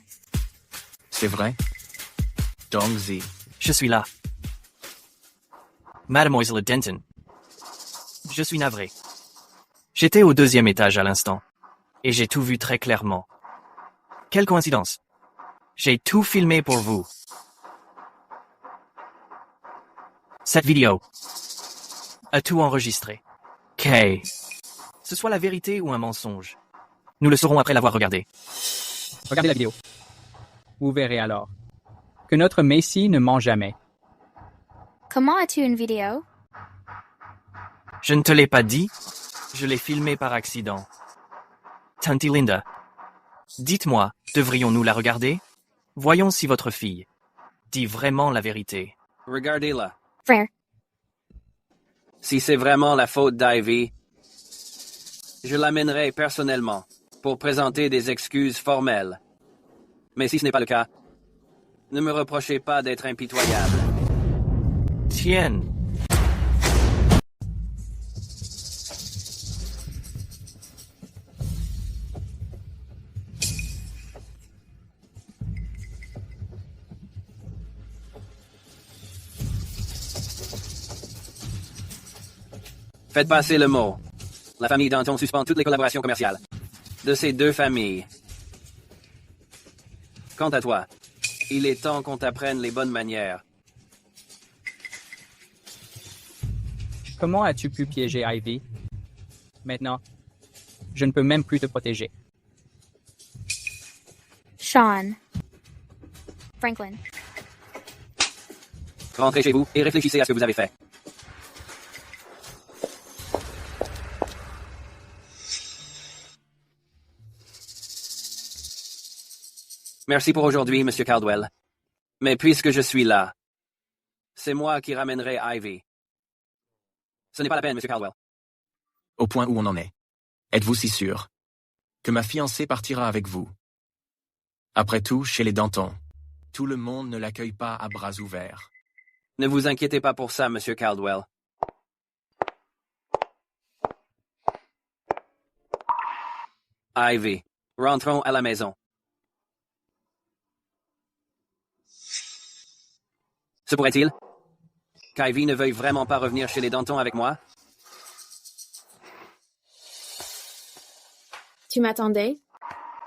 C'est vrai? Donc-y. Je suis là. Mademoiselle Denton. Je suis navré. J'étais au 2e étage à l'instant. Et j'ai tout vu très clairement. Quelle coïncidence. J'ai tout filmé pour vous. Cette vidéo a tout enregistré. Que ce soit la vérité ou un mensonge, nous le saurons après l'avoir regardé. Regardez la vidéo. Vous verrez alors que notre Macy ne ment jamais. Comment as-tu une vidéo? Je ne te l'ai pas dit, je l'ai filmé par accident. Tante Linda, dites-moi, devrions-nous la regarder? Voyons si votre fille dit vraiment la vérité. Regardez-la. Frère. Si c'est vraiment la faute d'Ivy, je l'amènerai personnellement pour présenter des excuses formelles. Mais si ce n'est pas le cas, ne me reprochez pas d'être impitoyable. Tienne. Faites passer le mot. La famille Danton suspend toutes les collaborations commerciales de ces deux familles. Quant à toi, il est temps qu'on t'apprenne les bonnes manières. Comment as-tu pu piéger Ivy? Maintenant, je ne peux même plus te protéger. Sean. Franklin. Rentrez chez vous et réfléchissez à ce que vous avez fait. Merci pour aujourd'hui, Monsieur Caldwell. Mais puisque je suis là, c'est moi qui ramènerai Ivy. Ce n'est pas la peine, Monsieur Caldwell. Au point où on en est. Êtes-vous si sûr que ma fiancée partira avec vous? Après tout, chez les Danton, tout le monde ne l'accueille pas à bras ouverts. Ne vous inquiétez pas pour ça, Monsieur Caldwell. Ivy, rentrons à la maison. Se pourrait-il qu'Ivy ne veuille vraiment pas revenir chez les Danton avec moi? Tu m'attendais?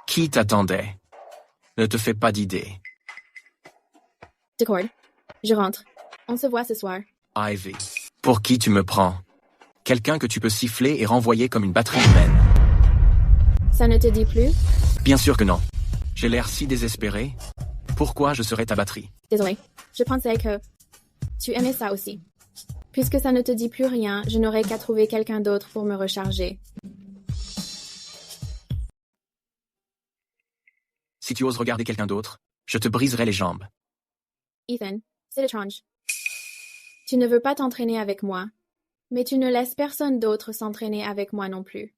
Qui t'attendait? Ne te fais pas d'idée. D'accord. Je rentre. On se voit ce soir. Ivy, pour qui tu me prends? Quelqu'un que tu peux siffler et renvoyer comme une batterie humaine. Ça ne te dit plus? Bien sûr que non. J'ai l'air si désespéré. Pourquoi je serais ta batterie? Désolé. Je pensais que tu aimais ça aussi. Puisque ça ne te dit plus rien, je n'aurai qu'à trouver quelqu'un d'autre pour me recharger. Si tu oses regarder quelqu'un d'autre, je te briserai les jambes. Ethan, c'est étrange. Tu ne veux pas t'entraîner avec moi, mais tu ne laisses personne d'autre s'entraîner avec moi non plus.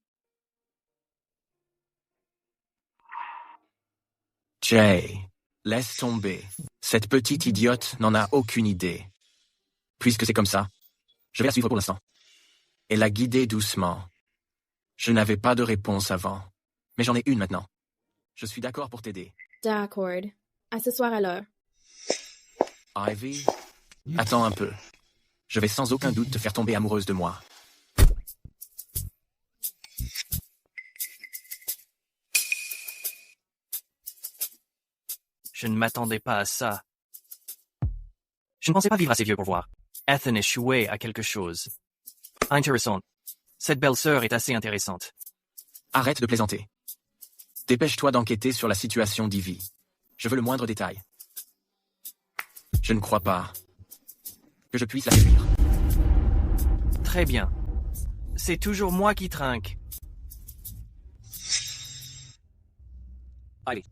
Jay, laisse tomber. Cette petite idiote n'en a aucune idée. Puisque c'est comme ça, je vais la suivre pour l'instant. Et la guider doucement. Je n'avais pas de réponse avant, mais j'en ai une maintenant. Je suis d'accord pour t'aider. D'accord. À ce soir alors. Ivy, attends un peu. Je vais sans aucun doute te faire tomber amoureuse de moi. Je ne m'attendais pas à ça. Je ne pensais pas vivre assez vieux pour voir Ethan échouer à quelque chose. Intéressant. Cette belle-sœur est assez intéressante. Arrête de plaisanter. Dépêche-toi d'enquêter sur la situation d'Ivy. Je veux le moindre détail. Je ne crois pas que je puisse la suivre. Très bien. C'est toujours moi qui trinque. Ivy,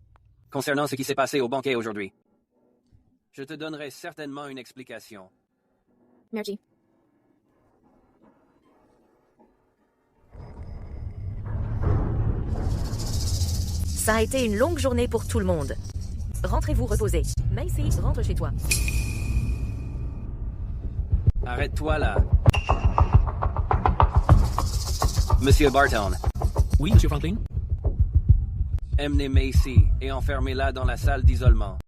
concernant ce qui s'est passé au banquet aujourd'hui, je te donnerai certainement une explication. Merci. Ça a été une longue journée pour tout le monde. Rentrez-vous reposer. Macy, rentre chez toi. Arrête-toi là. Monsieur Barton. Oui, Monsieur Franklin? Emmenez Macy et enfermez-la dans la salle d'isolement.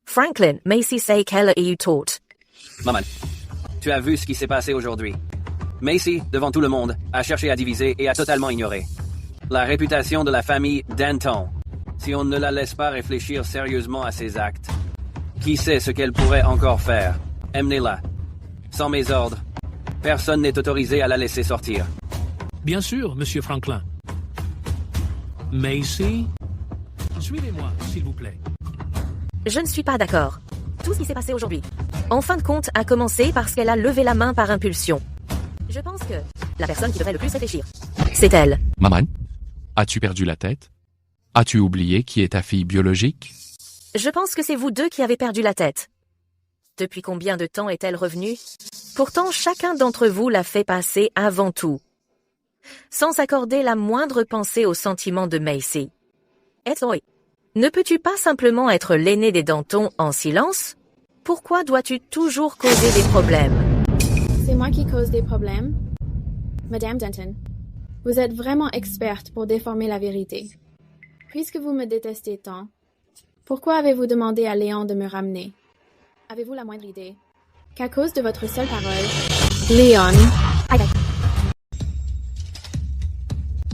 Franklin, Macy sait qu'elle a eu tort. Maman, tu as vu ce qui s'est passé aujourd'hui. Macy, devant tout le monde, a cherché à diviser et a totalement ignoré La réputation de la famille Danton. Si on ne la laisse pas réfléchir sérieusement à ses actes, qui sait ce qu'elle pourrait encore faire? Emmenez-la. Sans mes ordres, personne n'est autorisé à la laisser sortir. Bien sûr, Monsieur Franklin. Macy, suivez-moi, s'il vous plaît. Je ne suis pas d'accord. Tout ce qui s'est passé aujourd'hui, en fin de compte, a commencé parce qu'elle a levé la main par impulsion. Je pense que la personne qui devrait le plus réfléchir, c'est elle. Maman, as-tu perdu la tête? As-tu oublié qui est ta fille biologique? Je pense que c'est vous deux qui avez perdu la tête. Depuis combien de temps est-elle revenue? Pourtant, chacun d'entre vous l'a fait passer avant tout, sans accorder la moindre pensée aux sentiments de Macy. Troy, ne peux-tu pas simplement être l'aîné des Danton en silence? Pourquoi dois-tu toujours causer des problèmes? C'est moi qui cause des problèmes? Madame Denton, vous êtes vraiment experte pour déformer la vérité. Puisque vous me détestez tant, pourquoi avez-vous demandé à Léon de me ramener? Avez-vous la moindre idée qu'à cause de votre seule parole, Léon...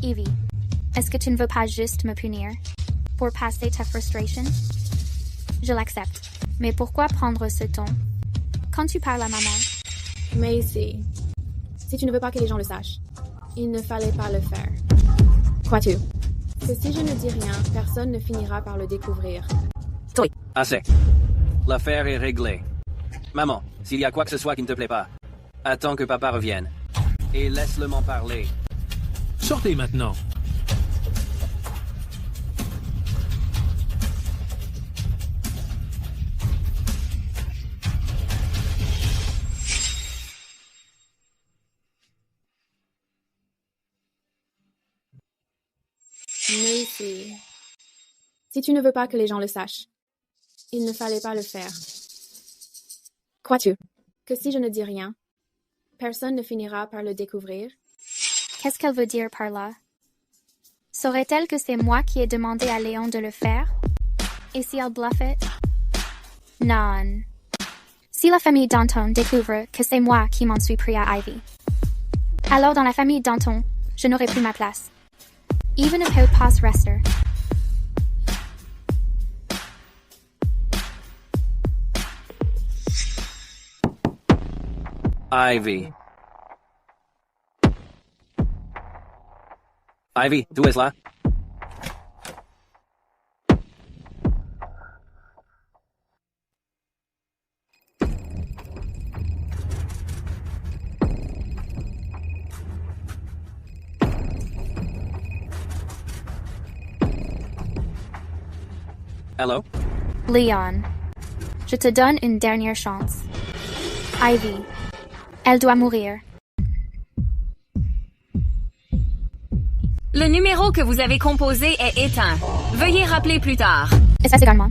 Evie, est-ce que tu ne veux pas juste me punir pour passer ta frustration? Je l'accepte. Mais pourquoi prendre ce ton quand tu parles à maman? Macy, si tu ne veux pas que les gens le sachent, il ne fallait pas le faire. Crois-tu que si je ne dis rien, personne ne finira par le découvrir? Oui. Assez. L'affaire est réglée. Maman, s'il y a quoi que ce soit qui ne te plaît pas, attends que papa revienne. Et laisse-le m'en parler. Sortez maintenant. Macy, si tu ne veux pas que les gens le sachent, il ne fallait pas le faire. Crois-tu que si je ne dis rien, personne ne finira par le découvrir? Qu'est-ce qu'elle veut dire par là? Saurait-elle que c'est moi qui ai demandé à Léon de le faire? Et si elle bluffait? Non. Si la famille Danton découvre que c'est moi qui m'en suis pris à Ivy, alors dans la famille Danton, je n'aurai plus ma place. Even if it passe rester. Ivy. Ivy, tu es là? Hello? Léon, je te donne une dernière chance. Ivy, elle doit mourir. Le numéro que vous avez composé est éteint. Veuillez rappeler plus tard. Et ça, c'est également.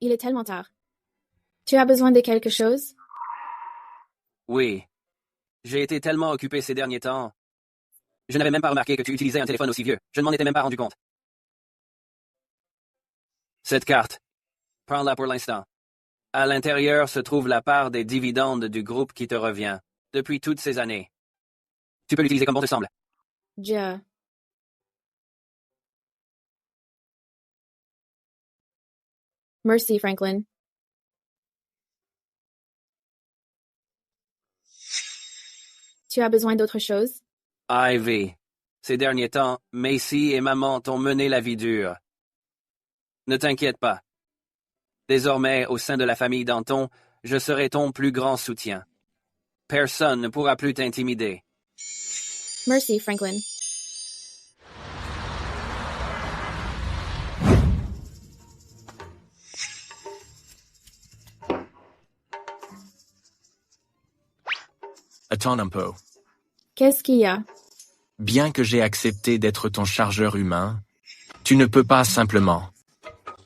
Il est tellement tard. Tu as besoin de quelque chose? Oui. J'ai été tellement occupé ces derniers temps. Je n'avais même pas remarqué que tu utilisais un téléphone aussi vieux. Je ne m'en étais même pas rendu compte. Cette carte. Prends-la pour l'instant. À l'intérieur se trouve la part des dividendes du groupe qui te revient, depuis toutes ces années. Tu peux l'utiliser comme bon te semble. Merci, Franklin. Tu as besoin d'autre chose? Ivy. Ces derniers temps, Macy et maman t'ont mené la vie dure. Ne t'inquiète pas. Désormais, au sein de la famille Danton, je serai ton plus grand soutien. Personne ne pourra plus t'intimider. Merci, Franklin. Attends un peu. Qu'est-ce qu'il y a? Bien que j'ai accepté d'être ton chargeur humain, tu ne peux pas simplement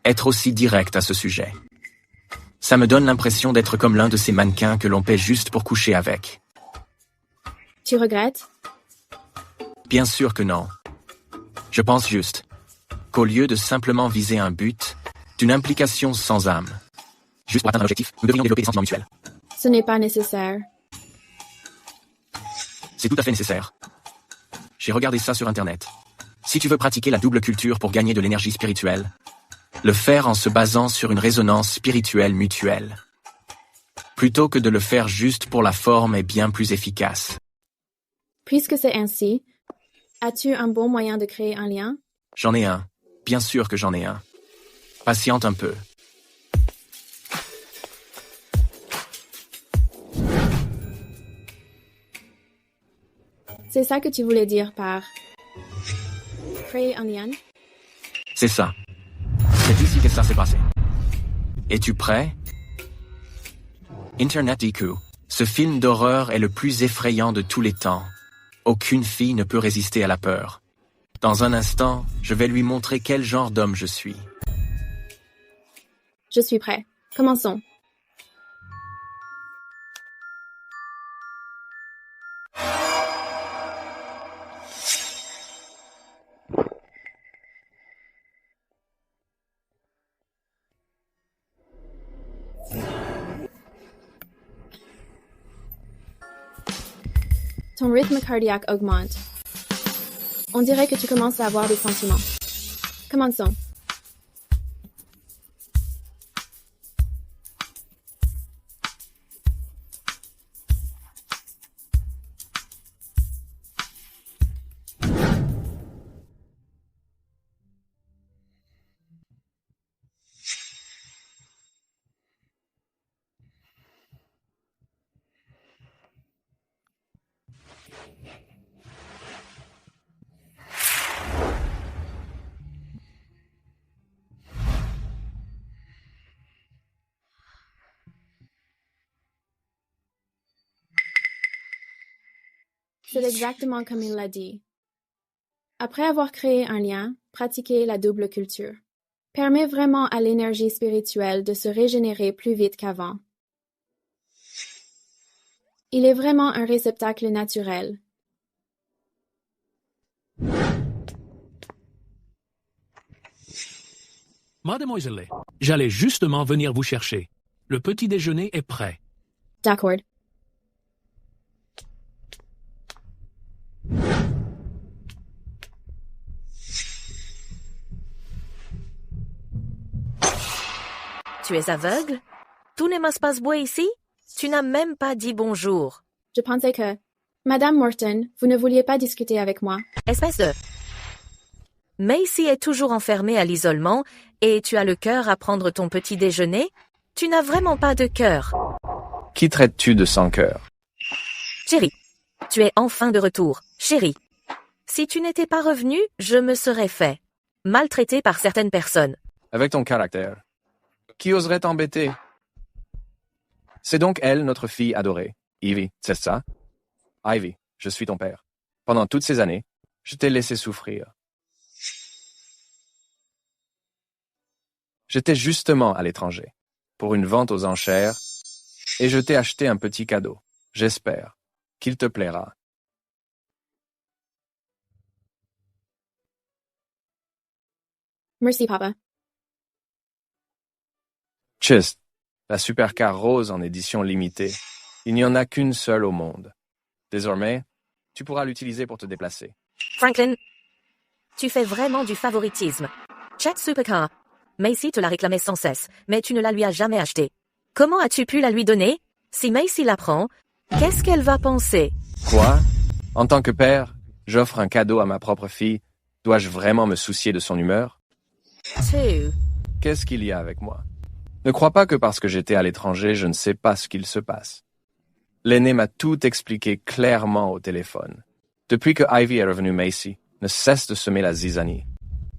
être aussi direct à ce sujet. Ça me donne l'impression d'être comme l'un de ces mannequins que l'on paie juste pour coucher avec. Tu regrettes? Bien sûr que non. Je pense juste qu'au lieu de simplement viser un but, d'une implication sans âme, juste pour atteindre un objectif, nous devrions développer des sentiments mutuels. Ce n'est pas nécessaire. C'est tout à fait nécessaire. J'ai regardé ça sur Internet. Si tu veux pratiquer la double culture pour gagner de l'énergie spirituelle, le faire en se basant sur une résonance spirituelle mutuelle. Plutôt que de le faire juste pour la forme est bien plus efficace. Puisque c'est ainsi, as-tu un bon moyen de créer un lien? J'en ai un. Bien sûr que j'en ai un. Patiente un peu. C'est ça que tu voulais dire par créer un lien? C'est ça. C'est ici que ça s'est passé. Es-tu prêt? Internet IQ. Ce film d'horreur est le plus effrayant de tous les temps. Aucune fille ne peut résister à la peur. Dans un instant, je vais lui montrer quel genre d'homme je suis. Je suis prêt. Commençons. Ton rythme cardiaque augmente. On dirait que tu commences à avoir des sentiments. Commençons. C'est exactement comme il l'a dit. Après avoir créé un lien, pratiquer la double culture permet vraiment à l'énergie spirituelle de se régénérer plus vite qu'avant. Il est vraiment un réceptacle naturel. Mademoiselle, j'allais justement venir vous chercher. Le petit déjeuner est prêt. D'accord. Tu es aveugle? Tout ne m'as pas beau ici? Tu n'as même pas dit bonjour. Je pensais que... Madame Morton, vous ne vouliez pas discuter avec moi. Espèce de... Macy est toujours enfermée à l'isolement et tu as le cœur à prendre ton petit déjeuner? Tu n'as vraiment pas de cœur. Qui traites-tu de sans cœur? Chérie, tu es enfin de retour. Chérie, si tu n'étais pas revenu, je me serais fait maltraiter par certaines personnes. Avec ton caractère. Qui oserait t'embêter? C'est donc elle, notre fille adorée. Ivy, c'est ça? Ivy, je suis ton père. Pendant toutes ces années, je t'ai laissé souffrir. J'étais justement à l'étranger, pour une vente aux enchères, et je t'ai acheté un petit cadeau. J'espère qu'il te plaira. Merci, papa. Chist, la supercar rose en édition limitée. Il n'y en a qu'une seule au monde. Désormais, tu pourras l'utiliser pour te déplacer. Franklin, tu fais vraiment du favoritisme. Check Supercar. Macy te la réclamait sans cesse, mais tu ne la lui as jamais achetée. Comment as-tu pu la lui donner? Si Macy la prend, qu'est-ce qu'elle va penser? Quoi? En tant que père, j'offre un cadeau à ma propre fille. Dois-je vraiment me soucier de son humeur? Qu'est-ce qu'il y a avec moi? Ne crois pas que parce que j'étais à l'étranger, je ne sais pas ce qu'il se passe. L'aîné m'a tout expliqué clairement au téléphone. Depuis que Ivy est revenue, Macy ne cesse de semer la zizanie.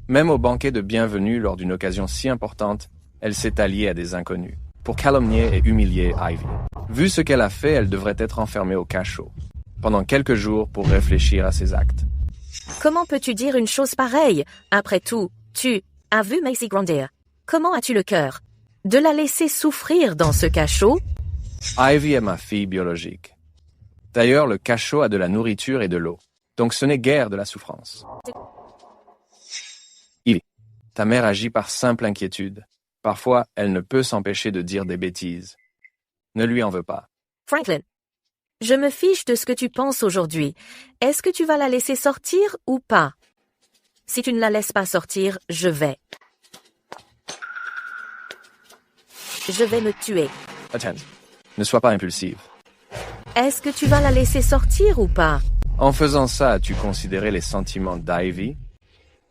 Même au banquet de bienvenue lors d'une occasion si importante, elle s'est alliée à des inconnus, pour calomnier et humilier Ivy. Vu ce qu'elle a fait, elle devrait être enfermée au cachot, pendant quelques jours pour réfléchir à ses actes. Comment peux-tu dire une chose pareille? Après tout, tu as vu Macy grandir. Comment as-tu le cœur de la laisser souffrir dans ce cachot? Ivy est ma fille biologique. D'ailleurs, le cachot a de la nourriture et de l'eau, donc ce n'est guère de la souffrance. Ivy, ta mère agit par simple inquiétude. Parfois, elle ne peut s'empêcher de dire des bêtises. Ne lui en veux pas. Franklin. Je me fiche de ce que tu penses aujourd'hui. Est-ce que tu vas la laisser sortir ou pas? Si tu ne la laisses pas sortir, je vais. Je vais me tuer. Attends, ne sois pas impulsive. Est-ce que tu vas la laisser sortir ou pas? En faisant ça, as-tu considéré les sentiments d'Ivy?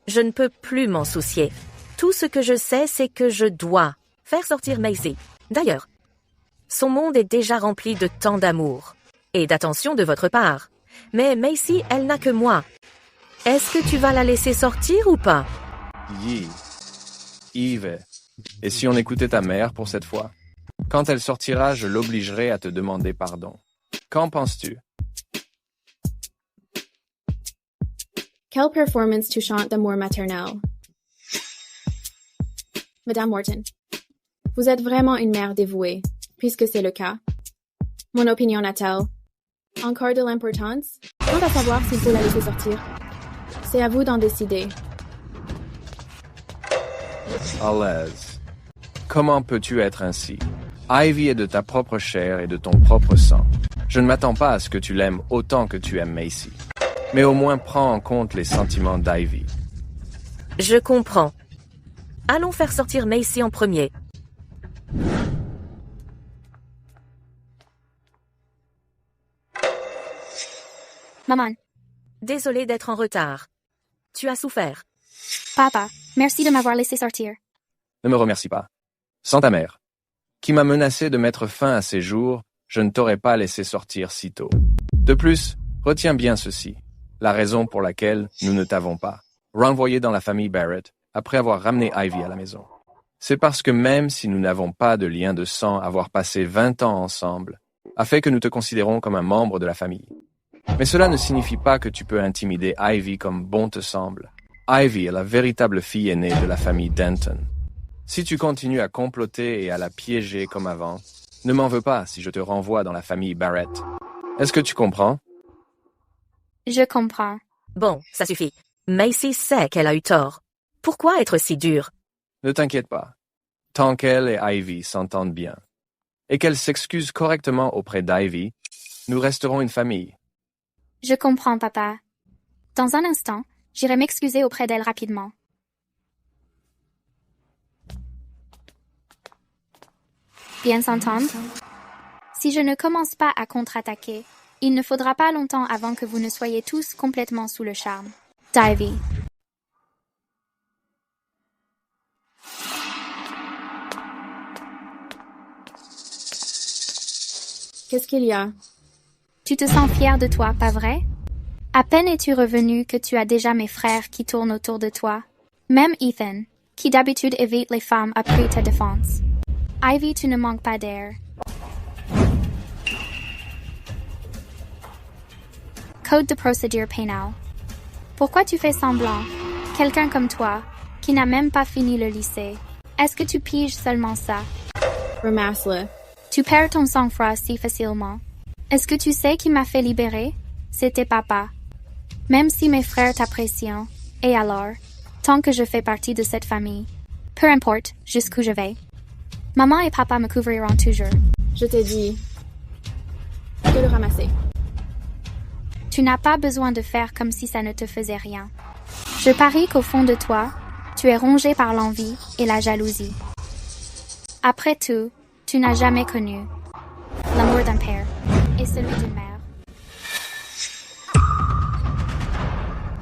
Je ne peux plus m'en soucier. Tout ce que je sais, c'est que je dois faire sortir Maisie. D'ailleurs, son monde est déjà rempli de tant d'amour et d'attention de votre part. Mais Maisie, elle n'a que moi. Est-ce que tu vas la laisser sortir ou pas? Yves. Et si on écoutait ta mère pour cette fois? Quand elle sortira, je l'obligerai à te demander pardon. Qu'en penses-tu? Quelle performance touchante d'amour maternel. Madame Morton, vous êtes vraiment une mère dévouée, puisque c'est le cas. Mon opinion a-t-elle encore de l'importance? Quant à savoir s'il faut la laisser sortir, c'est à vous d'en décider. À l'aise. Comment peux-tu être ainsi? Ivy est de ta propre chair et de ton propre sang. Je ne m'attends pas à ce que tu l'aimes autant que tu aimes Macy. Mais au moins prends en compte les sentiments d'Ivy. Je comprends. Allons faire sortir Macy en premier. Maman. Désolée d'être en retard. Tu as souffert. Papa, merci de m'avoir laissé sortir. Ne me remercie pas. Sans ta mère, qui m'a menacé de mettre fin à ses jours, je ne t'aurais pas laissé sortir si tôt. De plus, retiens bien ceci. La raison pour laquelle nous ne t'avons pas renvoyé dans la famille Barrett après avoir ramené Ivy à la maison. C'est parce que même si nous n'avons pas de lien de sang, avoir passé 20 ans ensemble a fait que nous te considérons comme un membre de la famille. Mais cela ne signifie pas que tu peux intimider Ivy comme bon te semble. Ivy est la véritable fille aînée de la famille Denton. Si tu continues à comploter et à la piéger comme avant, ne m'en veux pas si je te renvoie dans la famille Barrett. Est-ce que tu comprends? Je comprends. Bon, ça suffit. Macy sait qu'elle a eu tort. Pourquoi être si dure? Ne t'inquiète pas. Tant qu'elle et Ivy s'entendent bien, et qu'elle s'excuse correctement auprès d'Ivy, nous resterons une famille. Je comprends, papa. Dans un instant, j'irai m'excuser auprès d'elle rapidement. Bien s'entendre? Si je ne commence pas à contre-attaquer, il ne faudra pas longtemps avant que vous ne soyez tous complètement sous le charme d'Ivy. Qu'est-ce qu'il y a? Tu te sens fier de toi, pas vrai? À peine es-tu revenu que tu as déjà mes frères qui tournent autour de toi. Même Ethan, qui d'habitude évite les femmes après ta défense. Ivy, tu ne manques pas d'air. Code de procédure pénale. Pourquoi tu fais semblant? Quelqu'un comme toi, qui n'a même pas fini le lycée. Est-ce que tu piges seulement ça? Ramasse-le. Tu perds ton sang-froid si facilement. Est-ce que tu sais qui m'a fait libérer? C'était papa. Même si mes frères t'apprécient, et alors, tant que je fais partie de cette famille, peu importe jusqu'où je vais, maman et papa me couvriront toujours. Je t'ai dit de le ramasser. Tu n'as pas besoin de faire comme si ça ne te faisait rien. Je parie qu'au fond de toi, tu es rongé par l'envie et la jalousie. Après tout, tu n'as jamais connu l'amour d'un père et celui d'une mère.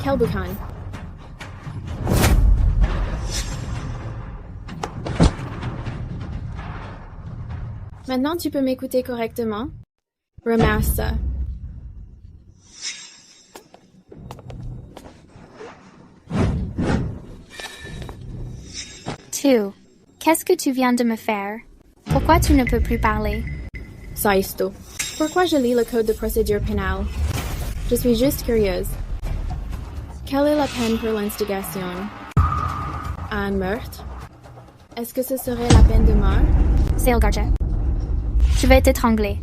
Quel boucan. Maintenant, tu peux m'écouter correctement? Ramasse ça. Qu'est-ce que tu viens de me faire? Pourquoi tu ne peux plus parler? Saisto. Pourquoi je lis le code de procédure pénale? Je suis juste curieuse. Quelle est la peine pour l'instigation? Un meurtre? Est-ce que ce serait la peine de mort? C'est Elgarja. Je vais t'étrangler.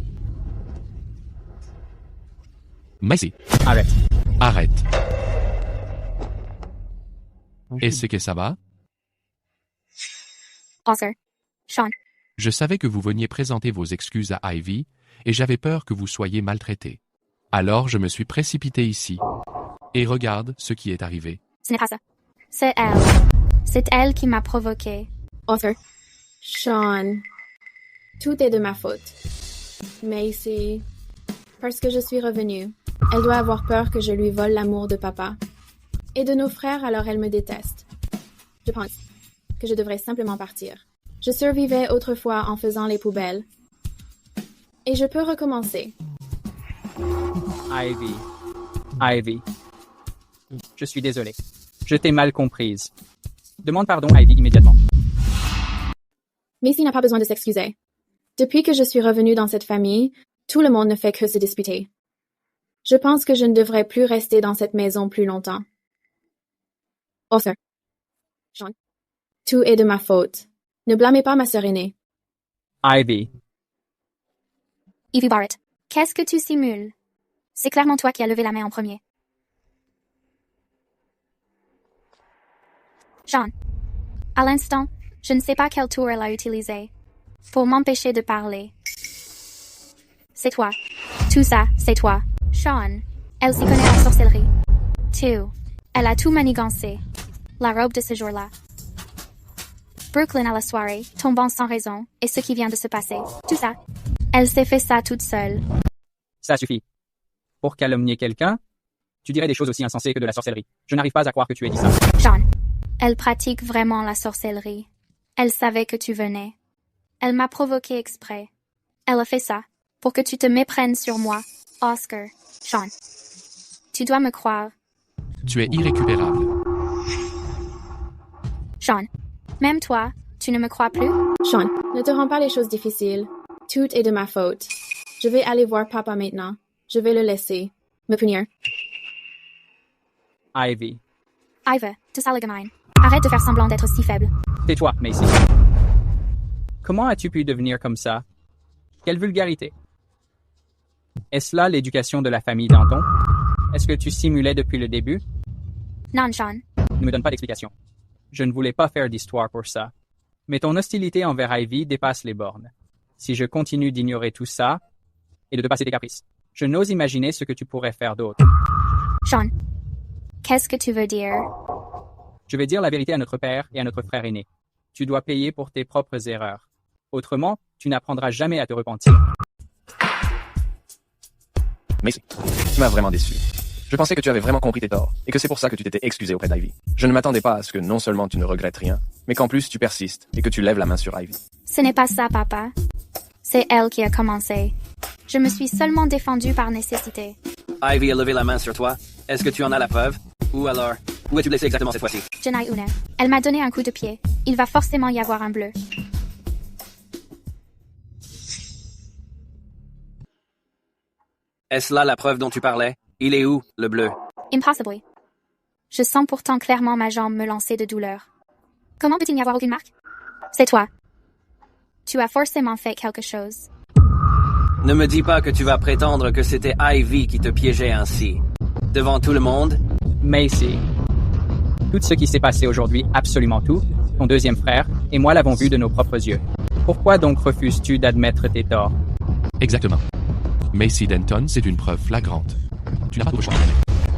Macy. Arrête. Arrête. Est-ce que ça va? Oscar. Sean. Je savais que vous veniez présenter vos excuses à Ivy, et j'avais peur que vous soyez maltraité. Alors je me suis précipité ici. Et regarde ce qui est arrivé. Ce n'est pas ça. C'est elle. C'est elle qui m'a provoqué. Arthur. Sean. Tout est de ma faute. Macy. Parce que je suis revenue. Elle doit avoir peur que je lui vole l'amour de papa. Et de nos frères, alors elle me déteste. Je pense que je devrais simplement partir. Je survivais autrefois en faisant les poubelles. Et je peux recommencer. Ivy. Ivy. Je suis désolé. Je t'ai mal comprise. Demande pardon à Ivy immédiatement. Macy n'a pas besoin de s'excuser. Depuis que je suis revenue dans cette famille, tout le monde ne fait que se disputer. Je pense que je ne devrais plus rester dans cette maison plus longtemps. Arthur. Sean. Tout est de ma faute. Ne blâmez pas ma sœur aînée. Ivy. Ivy Barrett. Qu'est-ce que tu simules? C'est clairement toi qui as levé la main en premier. Sean. À l'instant, je ne sais pas quel tour elle a utilisé pour m'empêcher de parler. C'est toi. Tout ça, c'est toi. Sean. Elle s'y connaît en sorcellerie. Elle a tout manigancé. La robe de ce jour-là. Brooklyn à la soirée, tombant sans raison, et ce qui vient de se passer. Tout ça. Elle s'est fait ça toute seule. Ça suffit. Pour calomnier quelqu'un, tu dirais des choses aussi insensées que de la sorcellerie. Je n'arrive pas à croire que tu aies dit ça. Sean. Elle pratique vraiment la sorcellerie. Elle savait que tu venais. Elle m'a provoqué exprès. Elle a fait ça pour que tu te méprennes sur moi, Oscar. Sean. Tu dois me croire. Tu es irrécupérable. Sean. Même toi, tu ne me crois plus? Sean, ne te rends pas les choses difficiles. Tout est de ma faute. Je vais aller voir papa maintenant. Je vais le laisser me punir. Ivy. Ivy, de Salagamine. Arrête de faire semblant d'être si faible. Tais-toi, Macy. Comment as-tu pu devenir comme ça? Quelle vulgarité. Est-ce là l'éducation de la famille Danton? Est-ce que tu simulais depuis le début? Non, Sean. Ne me donne pas d'explication. Je ne voulais pas faire d'histoire pour ça. Mais ton hostilité envers Ivy dépasse les bornes. Si je continue d'ignorer tout ça et de te passer tes caprices, je n'ose imaginer ce que tu pourrais faire d'autre. Sean. Qu'est-ce que tu veux dire? Je vais dire la vérité à notre père et à notre frère aîné. Tu dois payer pour tes propres erreurs. Autrement, tu n'apprendras jamais à te repentir. Macy, tu m'as vraiment déçu. Je pensais que tu avais vraiment compris tes torts, et que c'est pour ça que tu t'étais excusé auprès d'Ivy. Je ne m'attendais pas à ce que non seulement tu ne regrettes rien, mais qu'en plus tu persistes, et que tu lèves la main sur Ivy. Ce n'est pas ça, papa. C'est elle qui a commencé. Je me suis seulement défendue par nécessité. Ivy a levé la main sur toi. Est-ce que tu en as la preuve? Ou alors, où es-tu blessé exactement cette fois-ci? Jenai Una. Elle m'a donné un coup de pied. Il va forcément y avoir un bleu. Est-ce là la preuve dont tu parlais? Il est où, le bleu? Impossibly. Je sens pourtant clairement ma jambe me lancer de douleur. Comment peut-il n'y avoir aucune marque? C'est toi. Tu as forcément fait quelque chose. Ne me dis pas que tu vas prétendre que c'était Ivy qui te piégeait ainsi. Devant tout le monde? Macy. Tout ce qui s'est passé aujourd'hui, absolument tout, ton deuxième frère et moi l'avons vu de nos propres yeux. Pourquoi donc refuses-tu d'admettre tes torts? Exactement. Macy Denton, c'est une preuve flagrante. Tu n'as pas d'autre choix.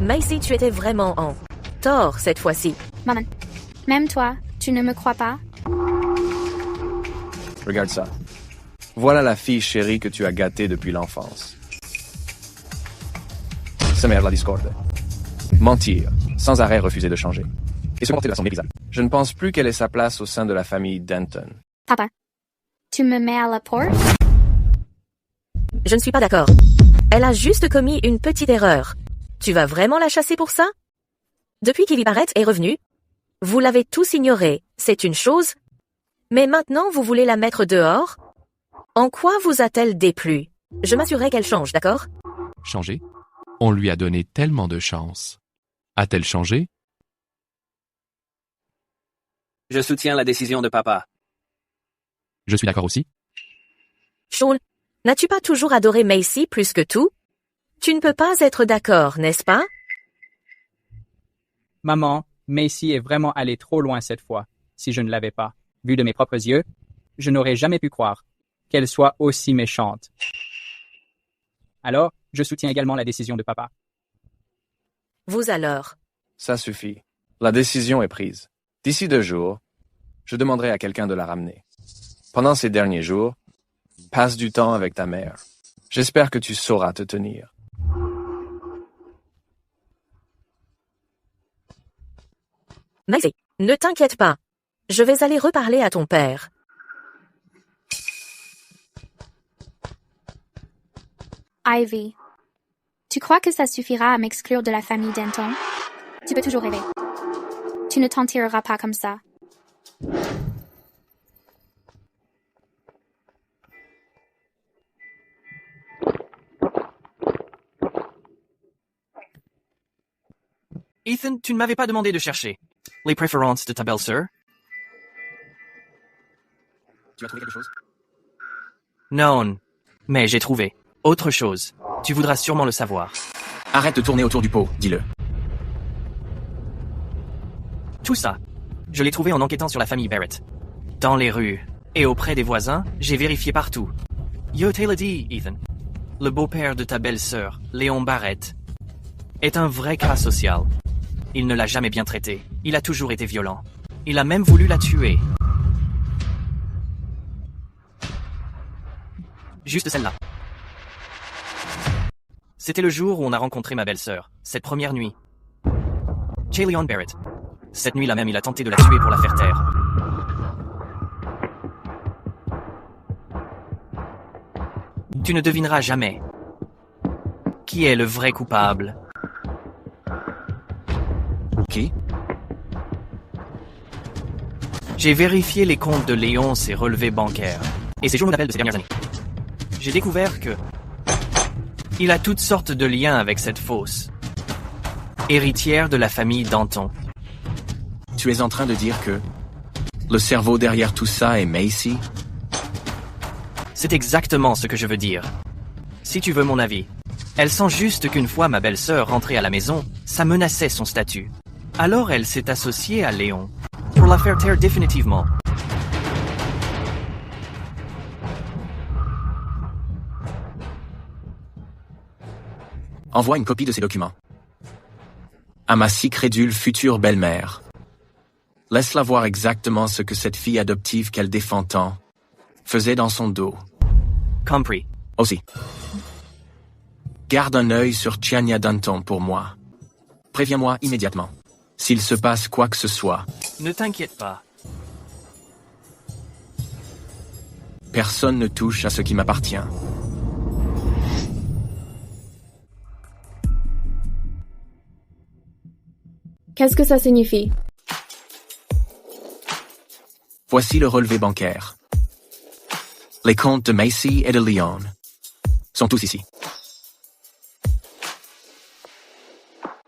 Macy, tu étais vraiment en tort cette fois-ci. Maman. Même toi, tu ne me crois pas? Regarde ça. Voilà la fille chérie que tu as gâtée depuis l'enfance. Semer la discorde. Mentir, sans arrêt refuser de changer. Et se comporter de façon méprisable. Je ne pense plus qu'elle ait sa place au sein de la famille Denton. Papa. Tu me mets à la porte? Je ne suis pas d'accord. Elle a juste commis une petite erreur. Tu vas vraiment la chasser pour ça? Depuis qu'Ivy Barrett est revenue, vous l'avez tous ignorée, c'est une chose. Mais maintenant vous voulez la mettre dehors? En quoi vous a-t-elle déplu? Je m'assurerai qu'elle change, d'accord? Changer? On lui a donné tellement de chance. A-t-elle changé? Je soutiens la décision de papa. Je suis d'accord aussi. Sean, n'as-tu pas toujours adoré Macy plus que tout? Tu ne peux pas être d'accord, n'est-ce pas? Maman, Macy est vraiment allée trop loin cette fois. Si je ne l'avais pas vu de mes propres yeux, je n'aurais jamais pu croire qu'elle soit aussi méchante. Alors, je soutiens également la décision de papa. Vous alors. Ça suffit. La décision est prise. D'ici 2 jours, je demanderai à quelqu'un de la ramener. Pendant ces derniers jours, passe du temps avec ta mère. J'espère que tu sauras te tenir. Macy, ne t'inquiète pas. Je vais aller reparler à ton père. Ivy, tu crois que ça suffira à m'exclure de la famille Denton? Tu peux toujours rêver. Tu ne t'en tireras pas comme ça. Ethan, tu ne m'avais pas demandé de chercher les préférences de ta belle-sœur? Tu as trouvé quelque chose? Non, mais j'ai trouvé autre chose. Tu voudras sûrement le savoir. Arrête de tourner autour du pot, dis-le. Tout ça, je l'ai trouvé en enquêtant sur la famille Barrett. Dans les rues et auprès des voisins, j'ai vérifié partout. Yo te le dis, Ethan. Le beau-père de ta belle-sœur, Léon Barrett, est un vrai cas social. Il ne l'a jamais bien traité. Il a toujours été violent. Il a même voulu la tuer. Juste celle-là. C'était le jour où on a rencontré ma belle-sœur, cette première nuit. Léon Barrett. Cette nuit-là même, il a tenté de la tuer pour la faire taire. Tu ne devineras jamais qui est le vrai coupable. Qui? J'ai vérifié les comptes de Léon, ses relevés bancaires, et ses journaux d'appel de ces dernières années. J'ai découvert que il a toutes sortes de liens avec cette fausse héritière de la famille Danton. Tu es en train de dire que le cerveau derrière tout ça est Macy? C'est exactement ce que je veux dire. Si tu veux mon avis, elle sent juste qu'une fois ma belle-sœur rentrée à la maison, ça menaçait son statut. Alors elle s'est associée à Léon pour la faire taire définitivement. Envoie une copie de ces documents à ma si crédule future belle-mère. Laisse-la voir exactement ce que cette fille adoptive qu'elle défend tant faisait dans son dos. Compris. Aussi. Garde un œil sur Chania Danton pour moi. Préviens-moi immédiatement. S'il se passe quoi que ce soit. Ne t'inquiète pas. Personne ne touche à ce qui m'appartient. Qu'est-ce que ça signifie? Voici le relevé bancaire. Les comptes de Macy et de Léon sont tous ici.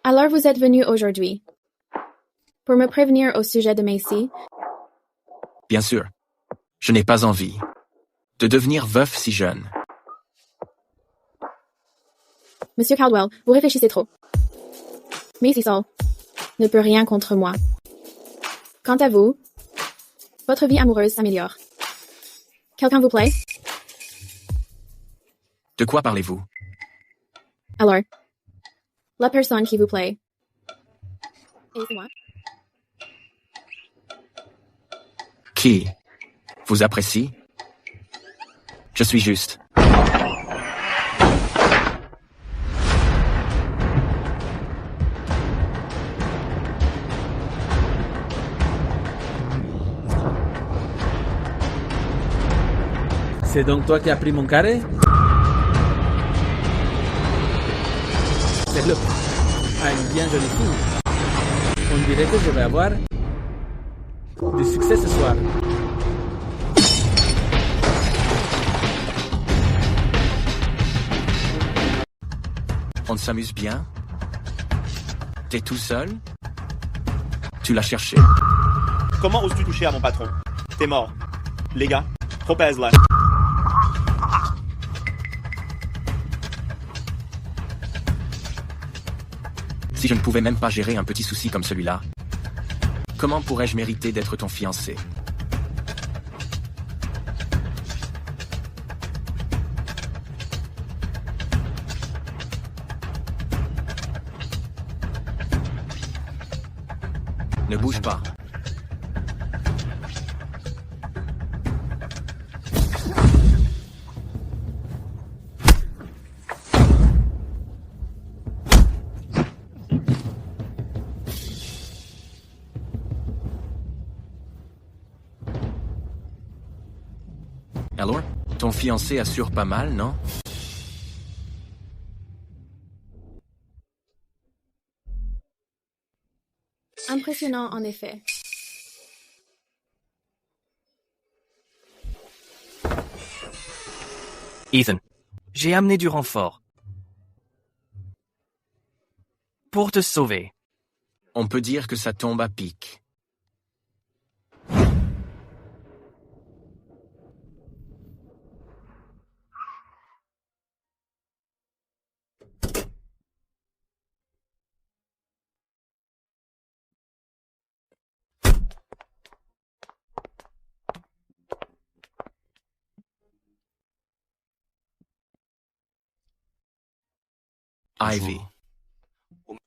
Alors vous êtes venu aujourd'hui pour me prévenir au sujet de Macy? Bien sûr. Je n'ai pas envie de devenir veuf si jeune. Monsieur Caldwell, vous réfléchissez trop. Macy Saul ne peut rien contre moi. Quant à vous, votre vie amoureuse s'améliore. Quelqu'un vous plaît? De quoi parlez-vous? Alors, la personne qui vous plaît. Et c'est moi. Qui vous apprécie? Je suis juste. C'est donc toi qui as pris mon carré? C'est le à une bien jolie fille. On dirait que je vais avoir du succès ce soir. On s'amuse bien? T'es tout seul? Tu l'as cherché. Comment oses-tu toucher à mon patron? T'es mort. Les gars, trop pèse là. Si je ne pouvais même pas gérer un petit souci comme celui-là, comment pourrais-je mériter d'être ton fiancé? Ne bouge pas. Alors, ton fiancé assure pas mal, non? Impressionnant en effet. Ethan, j'ai amené du renfort. Pour te sauver. On peut dire que ça tombe à pic. Ivy.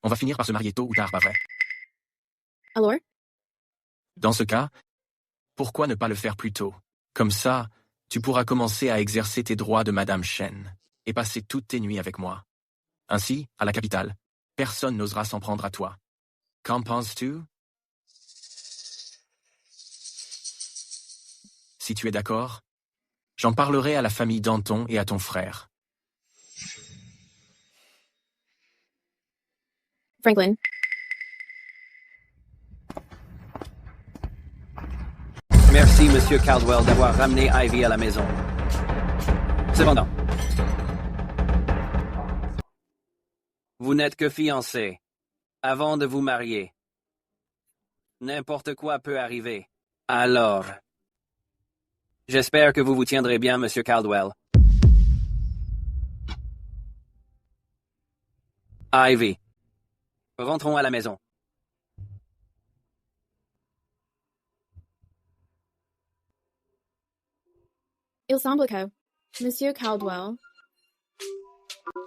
On va finir par se marier tôt ou tard, pas vrai? Alors? Dans ce cas, pourquoi ne pas le faire plus tôt? Comme ça, tu pourras commencer à exercer tes droits de Madame Shen et passer toutes tes nuits avec moi. Ainsi, à la capitale, personne n'osera s'en prendre à toi. Qu'en penses-tu? Si tu es d'accord, j'en parlerai à la famille Danton et à ton frère. Franklin. Merci, Monsieur Caldwell, d'avoir ramené Ivy à la maison. Cependant, vous n'êtes que fiancés. Avant de vous marier, n'importe quoi peut arriver. Alors, j'espère que vous vous tiendrez bien, Monsieur Caldwell. Ivy, rentrons à la maison. Il semble que Monsieur Caldwell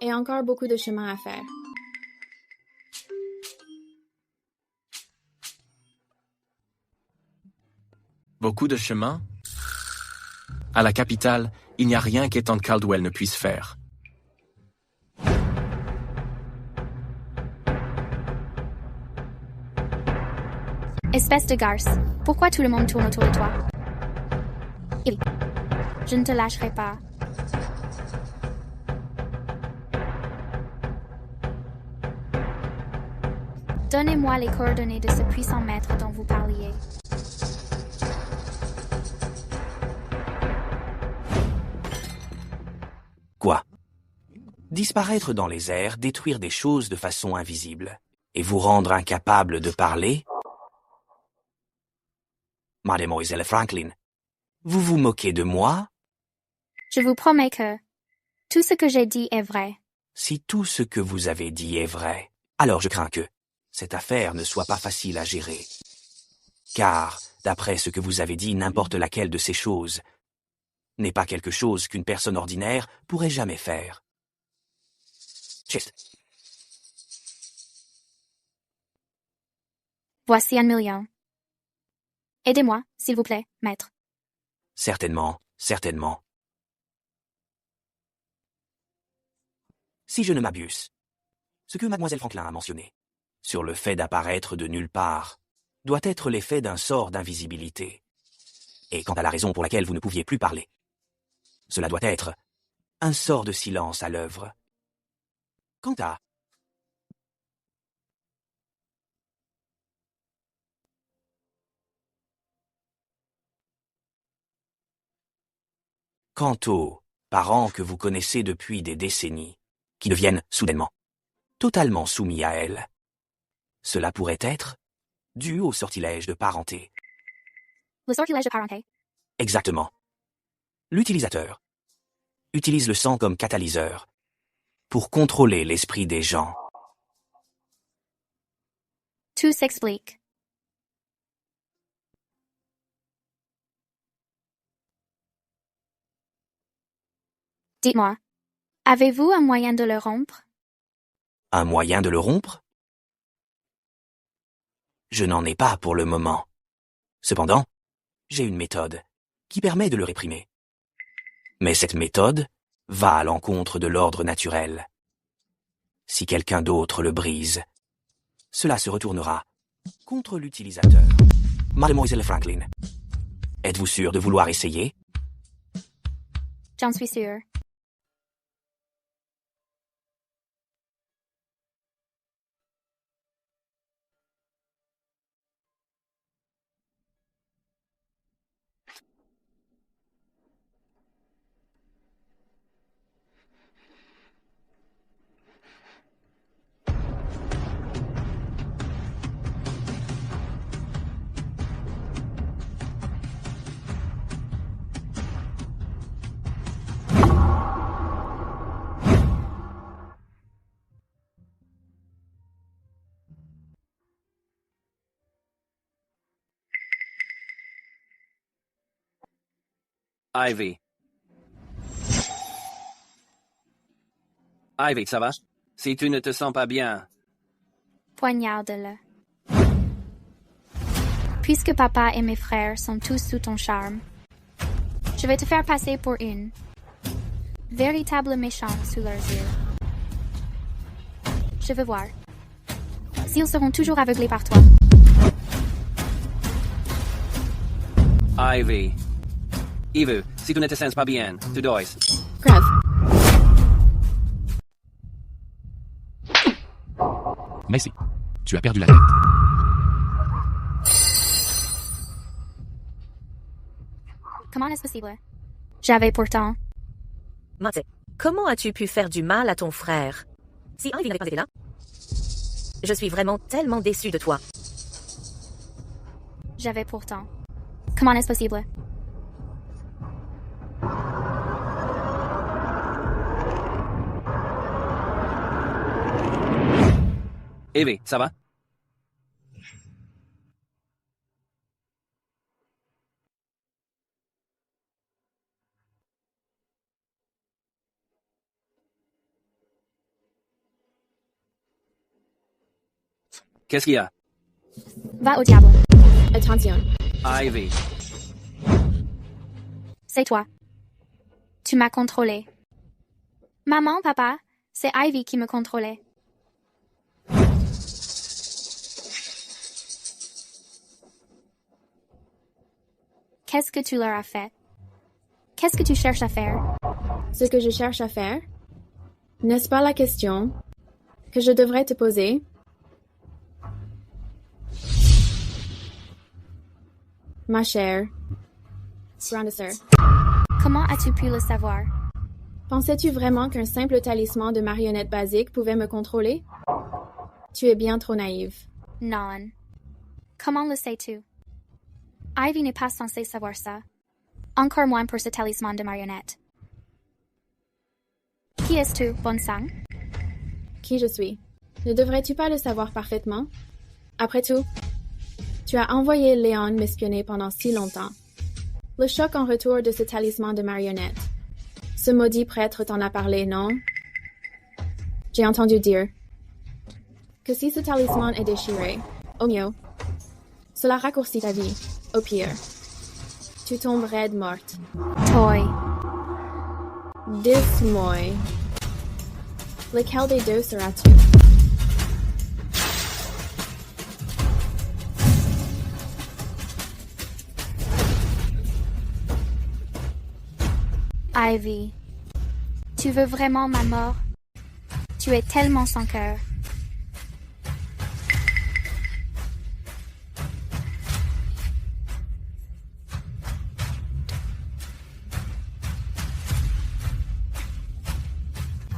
ait encore beaucoup de chemin à faire. Beaucoup de chemin? À la capitale, il n'y a rien qu'Ethan Caldwell ne puisse faire. Espèce de garce, pourquoi tout le monde tourne autour de toi? Je ne te lâcherai pas. Donnez-moi les coordonnées de ce puissant maître dont vous parliez. Quoi? Disparaître dans les airs, détruire des choses de façon invisible, et vous rendre incapable de parler? Mademoiselle Franklin, vous vous moquez de moi? Je vous promets que tout ce que j'ai dit est vrai. Si tout ce que vous avez dit est vrai, alors je crains que cette affaire ne soit pas facile à gérer. Car, d'après ce que vous avez dit, n'importe laquelle de ces choses n'est pas quelque chose qu'une personne ordinaire pourrait jamais faire. Chut. Voici 1 million. Aidez-moi, s'il vous plaît, maître. Certainement, certainement. Si je ne m'abuse, ce que mademoiselle Franklin a mentionné, sur le fait d'apparaître de nulle part, doit être l'effet d'un sort d'invisibilité. Et quant à la raison pour laquelle vous ne pouviez plus parler, cela doit être un sort de silence à l'œuvre. Quant aux parents que vous connaissez depuis des décennies, qui deviennent soudainement totalement soumis à elle, cela pourrait être dû au sortilège de parenté. Le sortilège de parenté? Exactement. L'utilisateur utilise le sang comme catalyseur pour contrôler l'esprit des gens. Tout s'explique. Dites-moi, avez-vous un moyen de le rompre? Un moyen de le rompre? Je n'en ai pas pour le moment. Cependant, j'ai une méthode qui permet de le réprimer. Mais cette méthode va à l'encontre de l'ordre naturel. Si quelqu'un d'autre le brise, cela se retournera contre l'utilisateur. Mademoiselle Franklin, êtes-vous sûre de vouloir essayer? J'en suis sûre. Ivy. Ivy, ça va? Si tu ne te sens pas bien, Poignarde-le. Puisque papa et mes frères sont tous sous ton charme, je vais te faire passer pour une véritable méchante sous leurs yeux. Je veux voir s'ils seront toujours aveuglés par toi. Ivy. Ivy, si tu ne te sens pas bien, tu dois. Grave. Macy, tu as perdu la tête. Comment est-ce possible? J'avais pourtant. Maté, comment as-tu pu faire du mal à ton frère? Si Ivy n'avait pas été là? Je suis vraiment tellement déçue de toi. J'avais pourtant. Comment est-ce possible? Ivy, ça va? Qu'est-ce qu'il y a? Va au diable. Attention. Ivy. C'est toi. Tu m'as contrôlé. Maman, papa, c'est Ivy qui me contrôlait. Qu'est-ce que tu leur as fait? Qu'est-ce que tu cherches à faire? Ce que je cherche à faire? N'est-ce pas la question que je devrais te poser? Ma chère. Grande sœur. Comment as-tu pu le savoir? Pensais-tu vraiment qu'un simple talisman de marionnette basique pouvait me contrôler? Tu es bien trop naïve. Non. Comment le sais-tu? Ivy n'est pas censée savoir ça. Encore moins pour ce talisman de marionnette. Qui es-tu, bon sang? Qui je suis? Ne devrais-tu pas le savoir parfaitement? Après tout, tu as envoyé Léon m'espionner pendant si longtemps. Le choc en retour de ce talisman de marionnette. Ce maudit prêtre t'en a parlé, non? J'ai entendu dire que si ce talisman est déchiré, au mieux, cela raccourcit ta vie. Au pire, tu tomberais morte. Toy. Dis-moi, lequel des deux seras-tu? Ivy, tu veux vraiment ma mort? Tu es tellement sans cœur.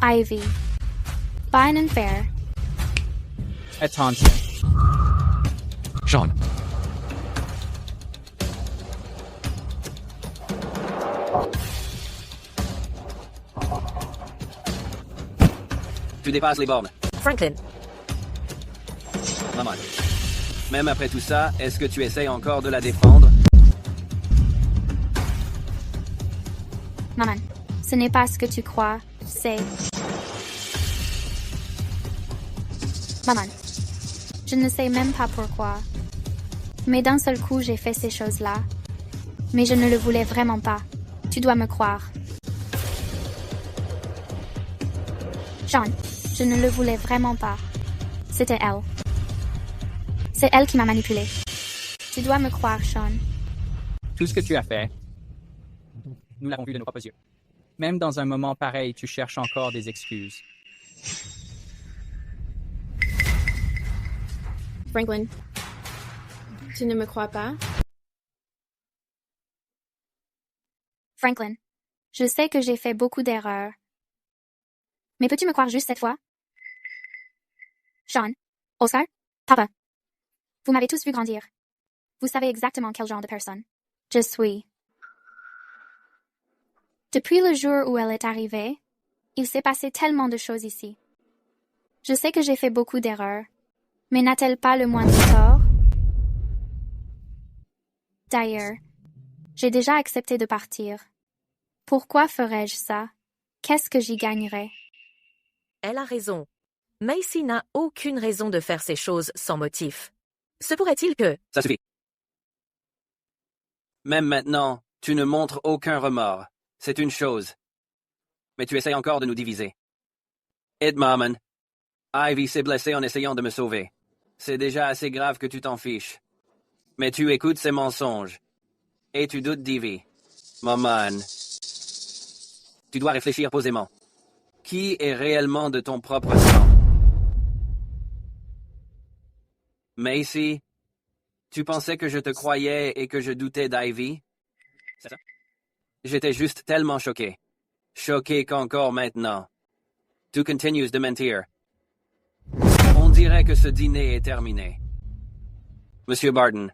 Ivy, fine and fair. Attention. Sean. Tu dépasses les bornes. Franklin. Maman. Même après tout ça, est-ce que tu essayes encore de la défendre? Maman, ce n'est pas ce que tu crois, c'est... Maman, je ne sais même pas pourquoi. Mais d'un seul coup, j'ai fait ces choses-là. Mais je ne le voulais vraiment pas. Tu dois me croire. Sean, je ne le voulais vraiment pas. C'était elle. C'est elle qui m'a manipulé. Tu dois me croire, Sean. Tout ce que tu as fait, nous l'avons vu de nos propres yeux. Même dans un moment pareil, tu cherches encore des excuses. Franklin, tu ne me crois pas? Franklin, je sais que j'ai fait beaucoup d'erreurs. Mais peux-tu me croire juste cette fois? Sean, Oscar, Papa. Vous m'avez tous vu grandir. Vous savez exactement quel genre de personne je suis. Depuis le jour où elle est arrivée, il s'est passé tellement de choses ici. Je sais que j'ai fait beaucoup d'erreurs, mais n'a-t-elle pas le moindre tort? D'ailleurs, j'ai déjà accepté de partir. Pourquoi ferais-je ça? Qu'est-ce que j'y gagnerais? Elle a raison. Macy n'a aucune raison de faire ces choses sans motif. Se pourrait-il que... Ça suffit. Même maintenant, tu ne montres aucun remords. C'est une chose. Mais tu essaies encore de nous diviser. Edmaman, Ivy s'est blessée en essayant de me sauver. C'est déjà assez grave que tu t'en fiches. Mais tu écoutes ses mensonges. Et tu doutes d'Ivy. Maman. Tu dois réfléchir posément. Qui est réellement de ton propre sang? Macy, tu pensais que je te croyais et que je doutais d'Ivy? C'est ça? J'étais juste tellement choqué. Choqué qu'encore maintenant. Tu continues de mentir. On dirait que ce dîner est terminé. Monsieur Barton.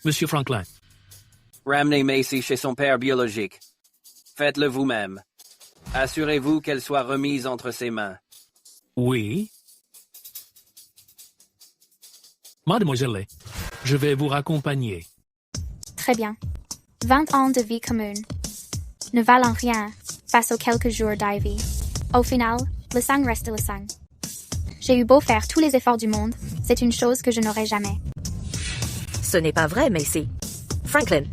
Monsieur Franklin. Ramenez Macy chez son père biologique. Faites-le vous-même. Assurez-vous qu'elle soit remise entre ses mains. Oui. Mademoiselle, je vais vous raccompagner. Très bien. 20 ans de vie commune ne valent rien face aux quelques jours d'Ivy. Au final, le sang reste le sang. J'ai eu beau faire tous les efforts du monde, c'est une chose que je n'aurai jamais. Ce n'est pas vrai, Macy. Franklin.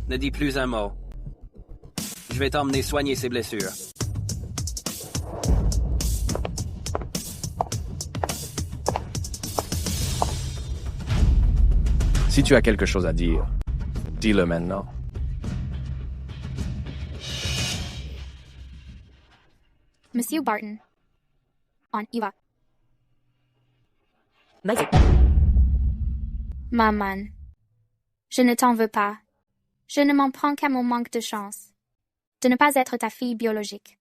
Ne dis plus un mot. Je vais t'emmener soigner ses blessures. Si tu as quelque chose à dire, dis-le maintenant. Monsieur Barton. On y va. Macy. Maman. Je ne t'en veux pas. Je ne m'en prends qu'à mon manque de chance de ne pas être ta fille biologique.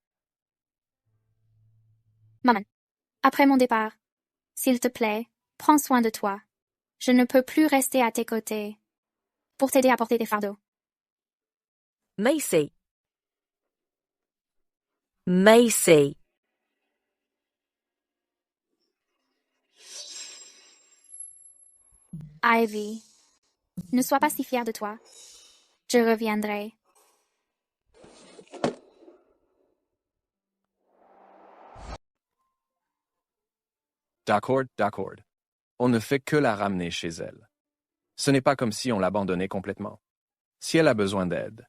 Maman. Après mon départ, s'il te plaît, prends soin de toi. Je ne peux plus rester à tes côtés pour t'aider à porter tes fardeaux. Macy. Macy. Ivy, ne sois pas si fière de toi. Je reviendrai. D'accord, d'accord. On ne fait que la ramener chez elle. Ce n'est pas comme si on l'abandonnait complètement. Si elle a besoin d'aide,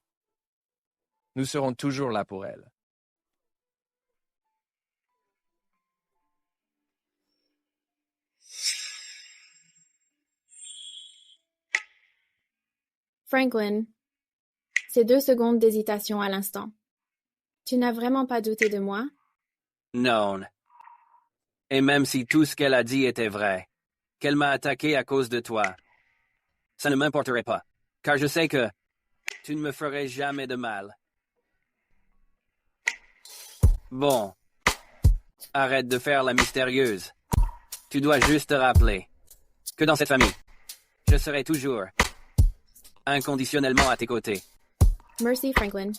nous serons toujours là pour elle. Franklin, ces 2 secondes d'hésitation à l'instant. Tu n'as vraiment pas douté de moi? Non. Et même si tout ce qu'elle a dit était vrai, qu'elle m'a attaqué à cause de toi, ça ne m'importerait pas, car je sais que tu ne me ferais jamais de mal. Bon, arrête de faire la mystérieuse. Tu dois juste te rappeler que dans cette famille, je serai toujours inconditionnellement à tes côtés. Merci, Franklin.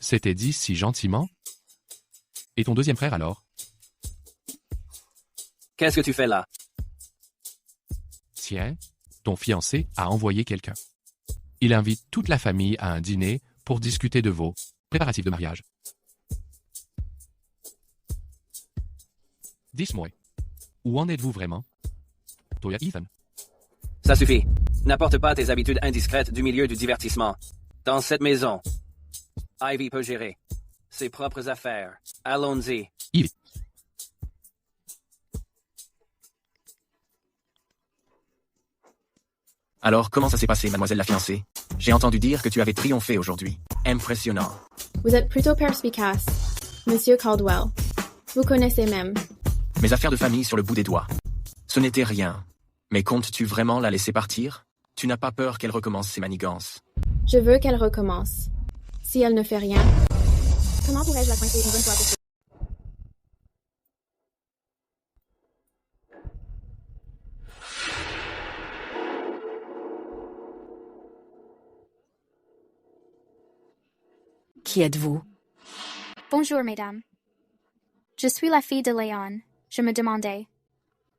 C'était dit si gentiment. Et ton deuxième frère alors? Qu'est-ce que tu fais là? Tiens, ton fiancé a envoyé quelqu'un. Il invite toute la famille à un dîner pour discuter de vos préparatifs de mariage. Dis-moi. Où en êtes-vous vraiment? Toi, Ethan. Ça suffit. N'apporte pas tes habitudes indiscrètes du milieu du divertissement. Dans cette maison, Ivy peut gérer ses propres affaires. Allons-y. Ivy. Alors, comment ça s'est passé, mademoiselle la fiancée? J'ai entendu dire que tu avais triomphé aujourd'hui. Impressionnant. Vous êtes plutôt perspicace, Monsieur Caldwell. Vous connaissez même. Mes affaires de famille sur le bout des doigts. Ce n'était rien. Mais comptes-tu vraiment la laisser partir? Tu n'as pas peur qu'elle recommence ses manigances? Je veux qu'elle recommence. Si elle ne fait rien, comment pourrais-je la coincer une bonne fois pour toutes? Qui êtes-vous? Bonjour, mesdames. Je suis la fille de Léon. Je me demandais,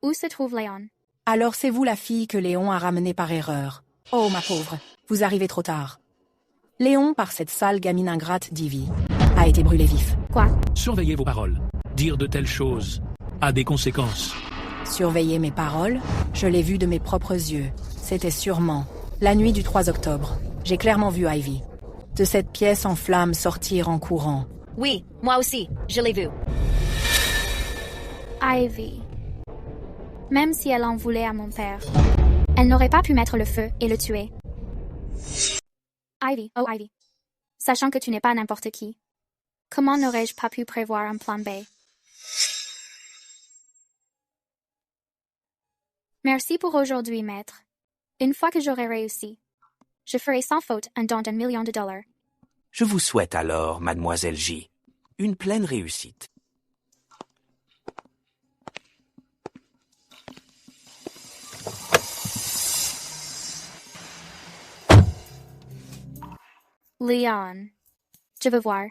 où se trouve Léon? Alors c'est vous la fille que Léon a ramenée par erreur. Oh, ma pauvre, vous arrivez trop tard. Léon, par cette sale gamine ingrate d'Ivy, a été brûlé vif. Quoi? Surveillez vos paroles. Dire de telles choses a des conséquences. Surveiller mes paroles? Je l'ai vu de mes propres yeux. C'était sûrement la nuit du 3 octobre. J'ai clairement vu Ivy de cette pièce en flammes sortir en courant. Oui, moi aussi, je l'ai vu. Ivy. Même si elle en voulait à mon père, elle n'aurait pas pu mettre le feu et le tuer. Ivy, oh Ivy. Sachant que tu n'es pas n'importe qui, comment n'aurais-je pas pu prévoir un plan B? Merci pour aujourd'hui, maître. Une fois que j'aurai réussi, je ferai sans faute un don d'1 million de dollars. Je vous souhaite alors, mademoiselle J, une pleine réussite. Léon, je veux voir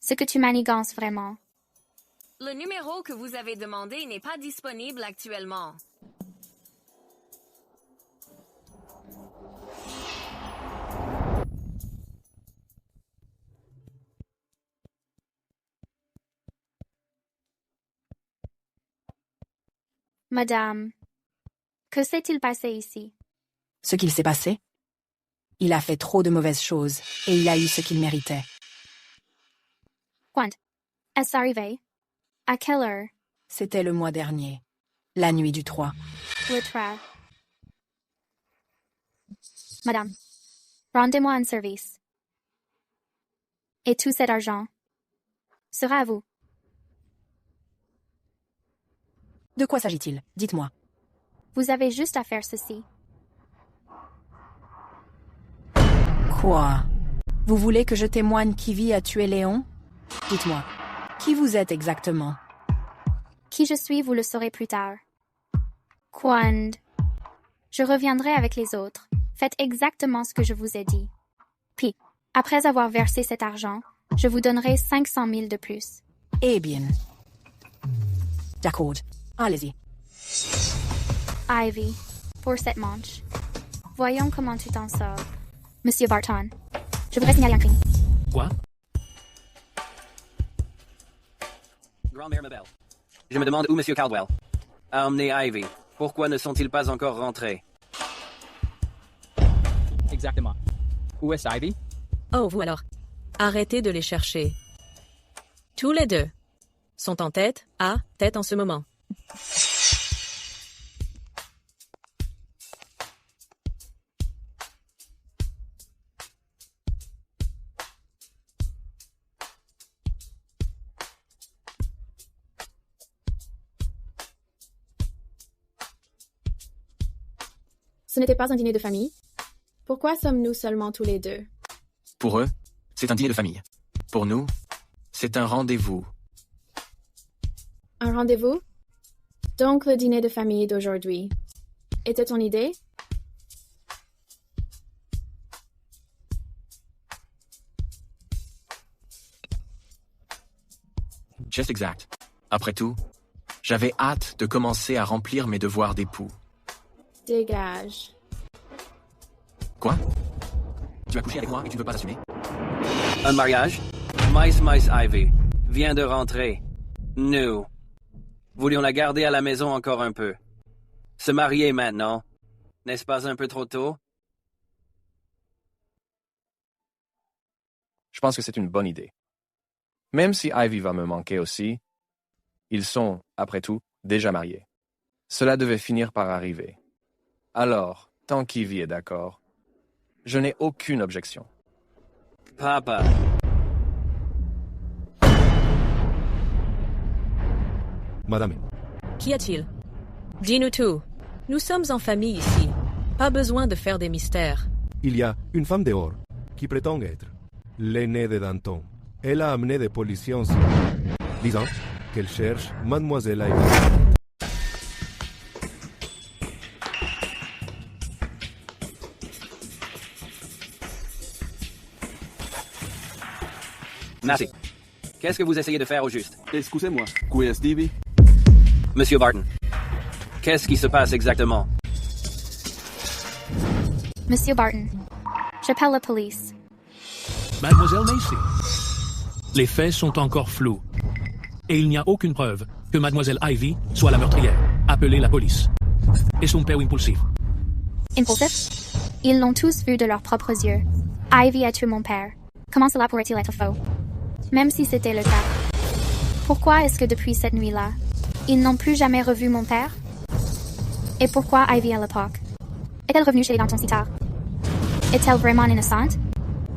ce que tu manigances vraiment. Le numéro que vous avez demandé n'est pas disponible actuellement. Madame, que s'est-il passé ici? Ce qu'il s'est passé? Il a fait trop de mauvaises choses, et il a eu ce qu'il méritait. Quand est-ce arrivé? À quelle heure? C'était le mois dernier, la nuit du 3. Le 3. Madame, rendez-moi un service. Et tout cet argent sera à vous. De quoi s'agit-il? Dites-moi. Vous avez juste à faire ceci. Quoi? Vous voulez que je témoigne qu'Ivy a tué Léon? Dites-moi, qui vous êtes exactement? Qui je suis, vous le saurez plus tard. Quand je reviendrai avec les autres, faites exactement ce que je vous ai dit. Puis, après avoir versé cet argent, je vous donnerai 500 000 de plus. Eh bien. D'accord. Allez-y. Ivy, pour cette manche. Voyons comment tu t'en sors. Monsieur Barton, je voudrais signaler un crime. Quoi? Grand-mère Mabel. Je me demande où Monsieur Caldwell a emmené Ivy. Pourquoi ne sont-ils pas encore rentrés? Exactement. Où est Ivy? Oh, vous alors. Arrêtez de les chercher. Tous les deux sont en tête en ce moment. Ce n'était pas un dîner de famille? Pourquoi sommes-nous seulement tous les deux? Pour eux, c'est un dîner de famille. Pour nous, c'est un rendez-vous. Un rendez-vous? Donc le dîner de famille d'aujourd'hui était ton idée? Just exact. Après tout, j'avais hâte de commencer à remplir mes devoirs d'époux. Dégage. Quoi? Tu as couché avec moi et tu ne veux pas assumer? Un mariage? Mice Ivy vient de rentrer. Nous Voulions la garder à la maison encore un peu. Se marier maintenant, n'est-ce pas un peu trop tôt? Je pense que c'est une bonne idée. Même si Ivy va me manquer aussi, ils sont, après tout, déjà mariés. Cela devait finir par arriver. Alors, tant qu'Ivy est d'accord, je n'ai aucune objection. Papa. Madame. Qu'y a-t-il? Dis-nous tout. Nous sommes en famille ici. Pas besoin de faire des mystères. Il y a une femme dehors qui prétend être l'aînée de Danton. Elle a amené des policiers en Syrie, disant qu'elle cherche Mademoiselle Ivy. Merci. Qu'est-ce que vous essayez de faire au juste? Excusez-moi, qui est Stevie? Monsieur Barton. Qu'est-ce qui se passe exactement? Monsieur Barton, j'appelle la police. Mademoiselle Macy, les faits sont encore flous. Et il n'y a aucune preuve que Mademoiselle Ivy soit la meurtrière. Appelez la police. Et son père impulsif. Impulsif? Ils l'ont tous vu de leurs propres yeux. Ivy a tué mon père. Comment cela pourrait-il être faux? Même si c'était le cas. Pourquoi est-ce que depuis cette nuit-là, ils n'ont plus jamais revu mon père? Et pourquoi Ivy à l'époque? Est-elle revenue chez les Danton si tard? Est-elle vraiment innocente?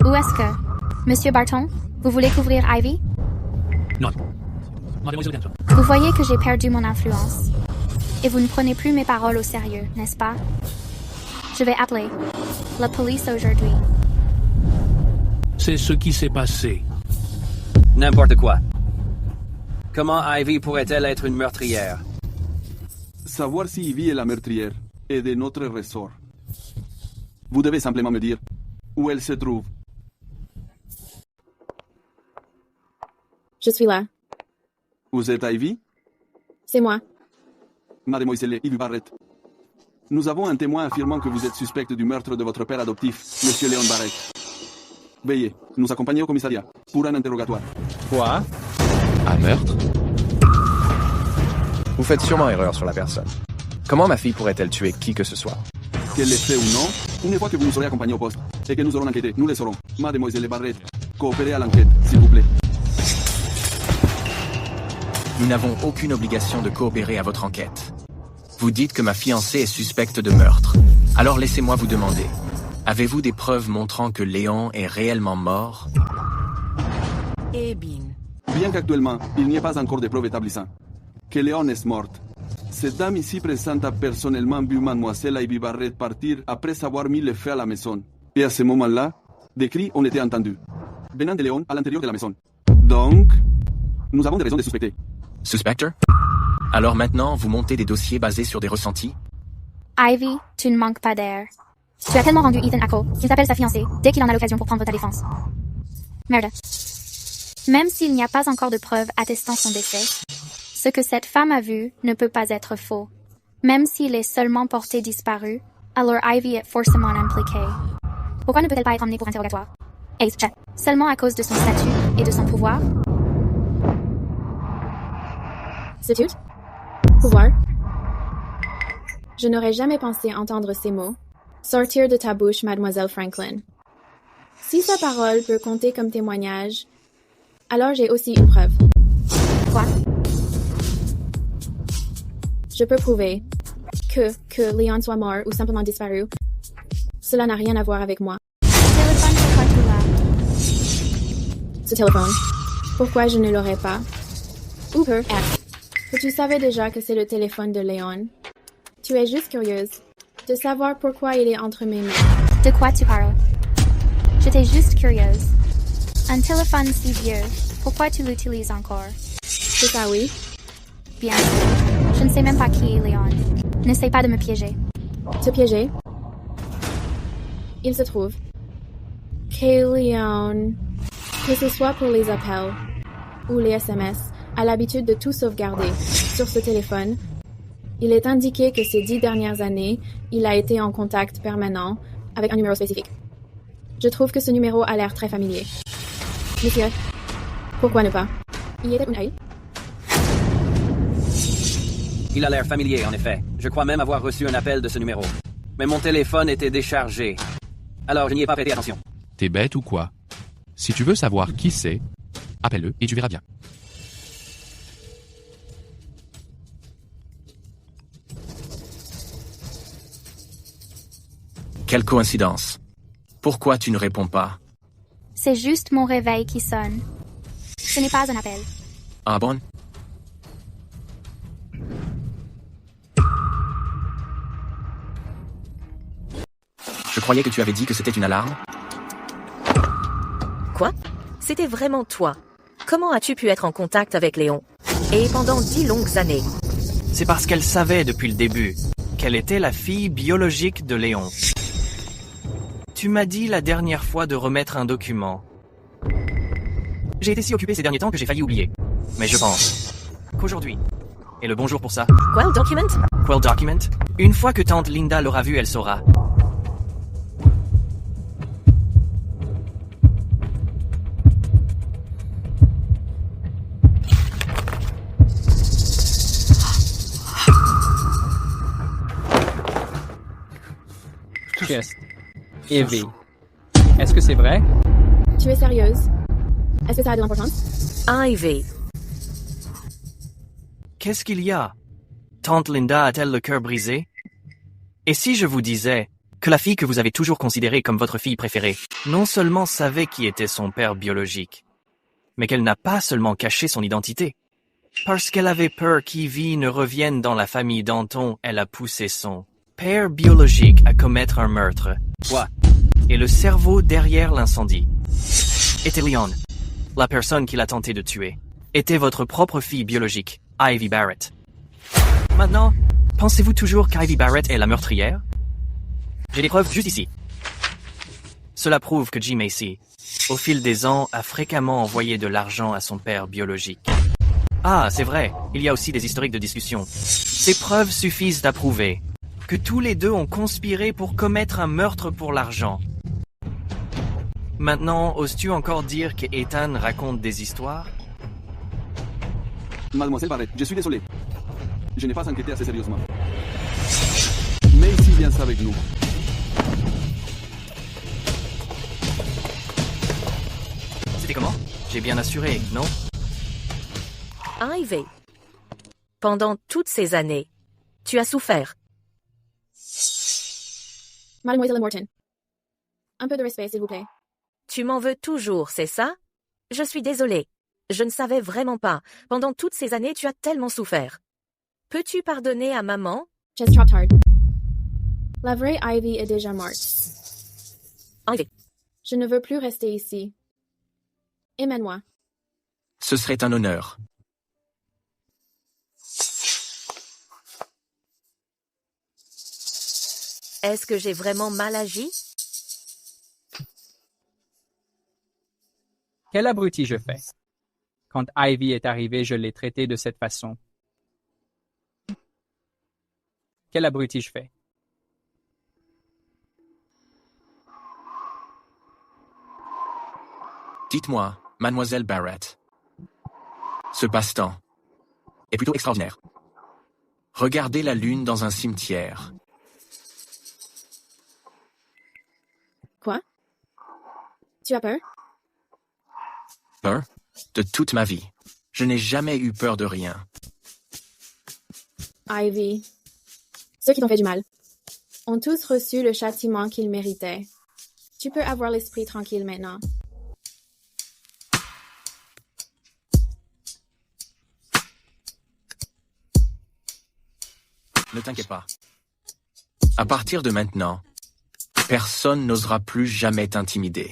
Ou est-ce que, Monsieur Barton, vous voulez couvrir Ivy? Non. Mademoiselle Danton. Vous voyez que j'ai perdu mon influence. Et vous ne prenez plus mes paroles au sérieux, n'est-ce pas? Je vais appeler la police aujourd'hui. C'est ce qui s'est passé. N'importe quoi. Comment Ivy pourrait-elle être une meurtrière? Savoir si Ivy est la meurtrière est de notre ressort. Vous devez simplement me dire où elle se trouve. Je suis là. Vous êtes Ivy? C'est moi. Mademoiselle Ivy Barrett. Nous avons un témoin affirmant que vous êtes suspecte du meurtre de votre père adoptif, Monsieur Léon Barrett. Veuillez nous accompagner au commissariat pour un interrogatoire. Quoi? Un meurtre? Vous faites sûrement erreur sur la personne. Comment ma fille pourrait-elle tuer qui que ce soit? Qu'elle l'ait fait ou non, une fois que vous nous serez accompagnés au poste et que nous aurons enquêté, nous le saurons. Mademoiselle Barrett, coopérez à l'enquête, s'il vous plaît. Nous n'avons aucune obligation de coopérer à votre enquête. Vous dites que ma fiancée est suspecte de meurtre. Alors laissez-moi vous demander, avez-vous des preuves montrant que Léon est réellement mort? Eh bien. Bien qu'actuellement, il n'y ait pas encore de preuves établissant que Léon est morte, cette dame ici présente a personnellement vu Mademoiselle Ivy Barrett partir après avoir mis le feu à la maison. Et à ce moment-là, des cris ont été entendus, venant de Léon à l'intérieur de la maison. Donc, nous avons des raisons de suspecter. Suspecteur? Alors maintenant, vous montez des dossiers basés sur des ressentis? Ivy, tu ne manques pas d'air. Tu as tellement rendu Ethan accro qu'il t'appelle sa fiancée dès qu'il en a l'occasion pour prendre ta défense. Merde. Même s'il n'y a pas encore de preuves attestant son décès, ce que cette femme a vu ne peut pas être faux. Même s'il est seulement porté disparu, alors Ivy est forcément impliquée. Pourquoi ne peut-elle pas être emmenée pour interrogatoire? Ace, check. Seulement à cause de son statut et de son pouvoir? Statut? Pouvoir? Je n'aurais jamais pensé entendre ces mots sortir de ta bouche, Mademoiselle Franklin. Si sa parole peut compter comme témoignage, alors j'ai aussi une preuve. Quoi? Je peux prouver que Léon soit mort ou simplement disparu. Cela n'a rien à voir avec moi. Ce téléphone, pourquoi je ne l'aurais pas? Ou peut-être que tu savais déjà que c'est le téléphone de Léon. Tu es juste curieuse de savoir pourquoi il est entre mes mains. De quoi tu parles? J'étais juste curieuse. Un téléphone si vieux, pourquoi tu l'utilises encore? C'est ça, oui. Bien. Je ne sais même pas qui est Léon. N'essaie pas de me piéger. Te piéger? Il se trouve que Léon, que ce soit pour les appels ou les SMS, a l'habitude de tout sauvegarder sur ce téléphone. Il est indiqué que ces 10 dernières années, il a été en contact permanent avec un numéro spécifique. Je trouve que ce numéro a l'air très familier. Monsieur, pourquoi ne pas? Y était une aile? Il a l'air familier, en effet. Je crois même avoir reçu un appel de ce numéro. Mais mon téléphone était déchargé. Alors je n'y ai pas prêté attention. T'es bête ou quoi? Si tu veux savoir qui c'est, appelle-le et tu verras bien. Quelle coïncidence. Pourquoi tu ne réponds pas? C'est juste mon réveil qui sonne. Ce n'est pas un appel. Ah bon? Je croyais que tu avais dit que c'était une alarme. Quoi? C'était vraiment toi. Comment as-tu pu être en contact avec Léon? Et pendant 10 longues années? C'est parce qu'elle savait depuis le début qu'elle était la fille biologique de Léon. Tu m'as dit la dernière fois de remettre un document. J'ai été si occupé ces derniers temps que j'ai failli oublier. Mais je pense qu'aujourd'hui est le bon jour pour ça. Quoi, le document? Quoi, le document? Une fois que tante Linda l'aura vu, elle saura. Chest. Evie. Est-ce que c'est vrai? Tu es sérieuse? Est-ce que ça a de l'importance? Ivy. Qu'est-ce qu'il y a? Tante Linda a-t-elle le cœur brisé? Et si je vous disais que la fille que vous avez toujours considérée comme votre fille préférée non seulement savait qui était son père biologique, mais qu'elle n'a pas seulement caché son identité. Parce qu'elle avait peur qu'Ivy ne revienne dans la famille Danton, elle a poussé son père biologique à commettre un meurtre. Quoi? Et le cerveau derrière l'incendie était Leon, la personne qui l'a tenté de tuer. Était votre propre fille biologique, Ivy Barrett. Maintenant, pensez-vous toujours qu'Ivy Barrett est la meurtrière? J'ai des preuves juste ici. Cela prouve que G. Macy, au fil des ans, a fréquemment envoyé de l'argent à son père biologique. Ah, c'est vrai, il y a aussi des historiques de discussion. Ces preuves suffisent à prouver que tous les deux ont conspiré pour commettre un meurtre pour l'argent. Maintenant, oses-tu encore dire que Ethan raconte des histoires? Mademoiselle Barrett, je suis désolé. Je n'ai pas enquêté assez sérieusement. Macy vient avec nous. C'était comment? J'ai bien assuré, non? Ivy. Pendant toutes ces années, tu as souffert. Mademoiselle Morton. Un peu de respect, s'il vous plaît. Tu m'en veux toujours, c'est ça? Je suis désolée. Je ne savais vraiment pas. Pendant toutes ces années, tu as tellement souffert. Peux-tu pardonner à maman? Just dropped hard. La vraie Ivy est déjà morte. Ivy. Je ne veux plus rester ici. Emmène-moi. Ce serait un honneur. Est-ce que j'ai vraiment mal agi? Quel abruti je fais. Quand Ivy est arrivée, je l'ai traitée de cette façon. Quel abruti je fais. Dites-moi, mademoiselle Barrett. Ce passe-temps est plutôt extraordinaire. Regardez la lune dans un cimetière. Quoi? Tu as peur? Peur? De toute ma vie. Je n'ai jamais eu peur de rien. Ivy. Ceux qui t'ont fait du mal ont tous reçu le châtiment qu'ils méritaient. Tu peux avoir l'esprit tranquille maintenant. Ne t'inquiète pas. À partir de maintenant, personne n'osera plus jamais t'intimider.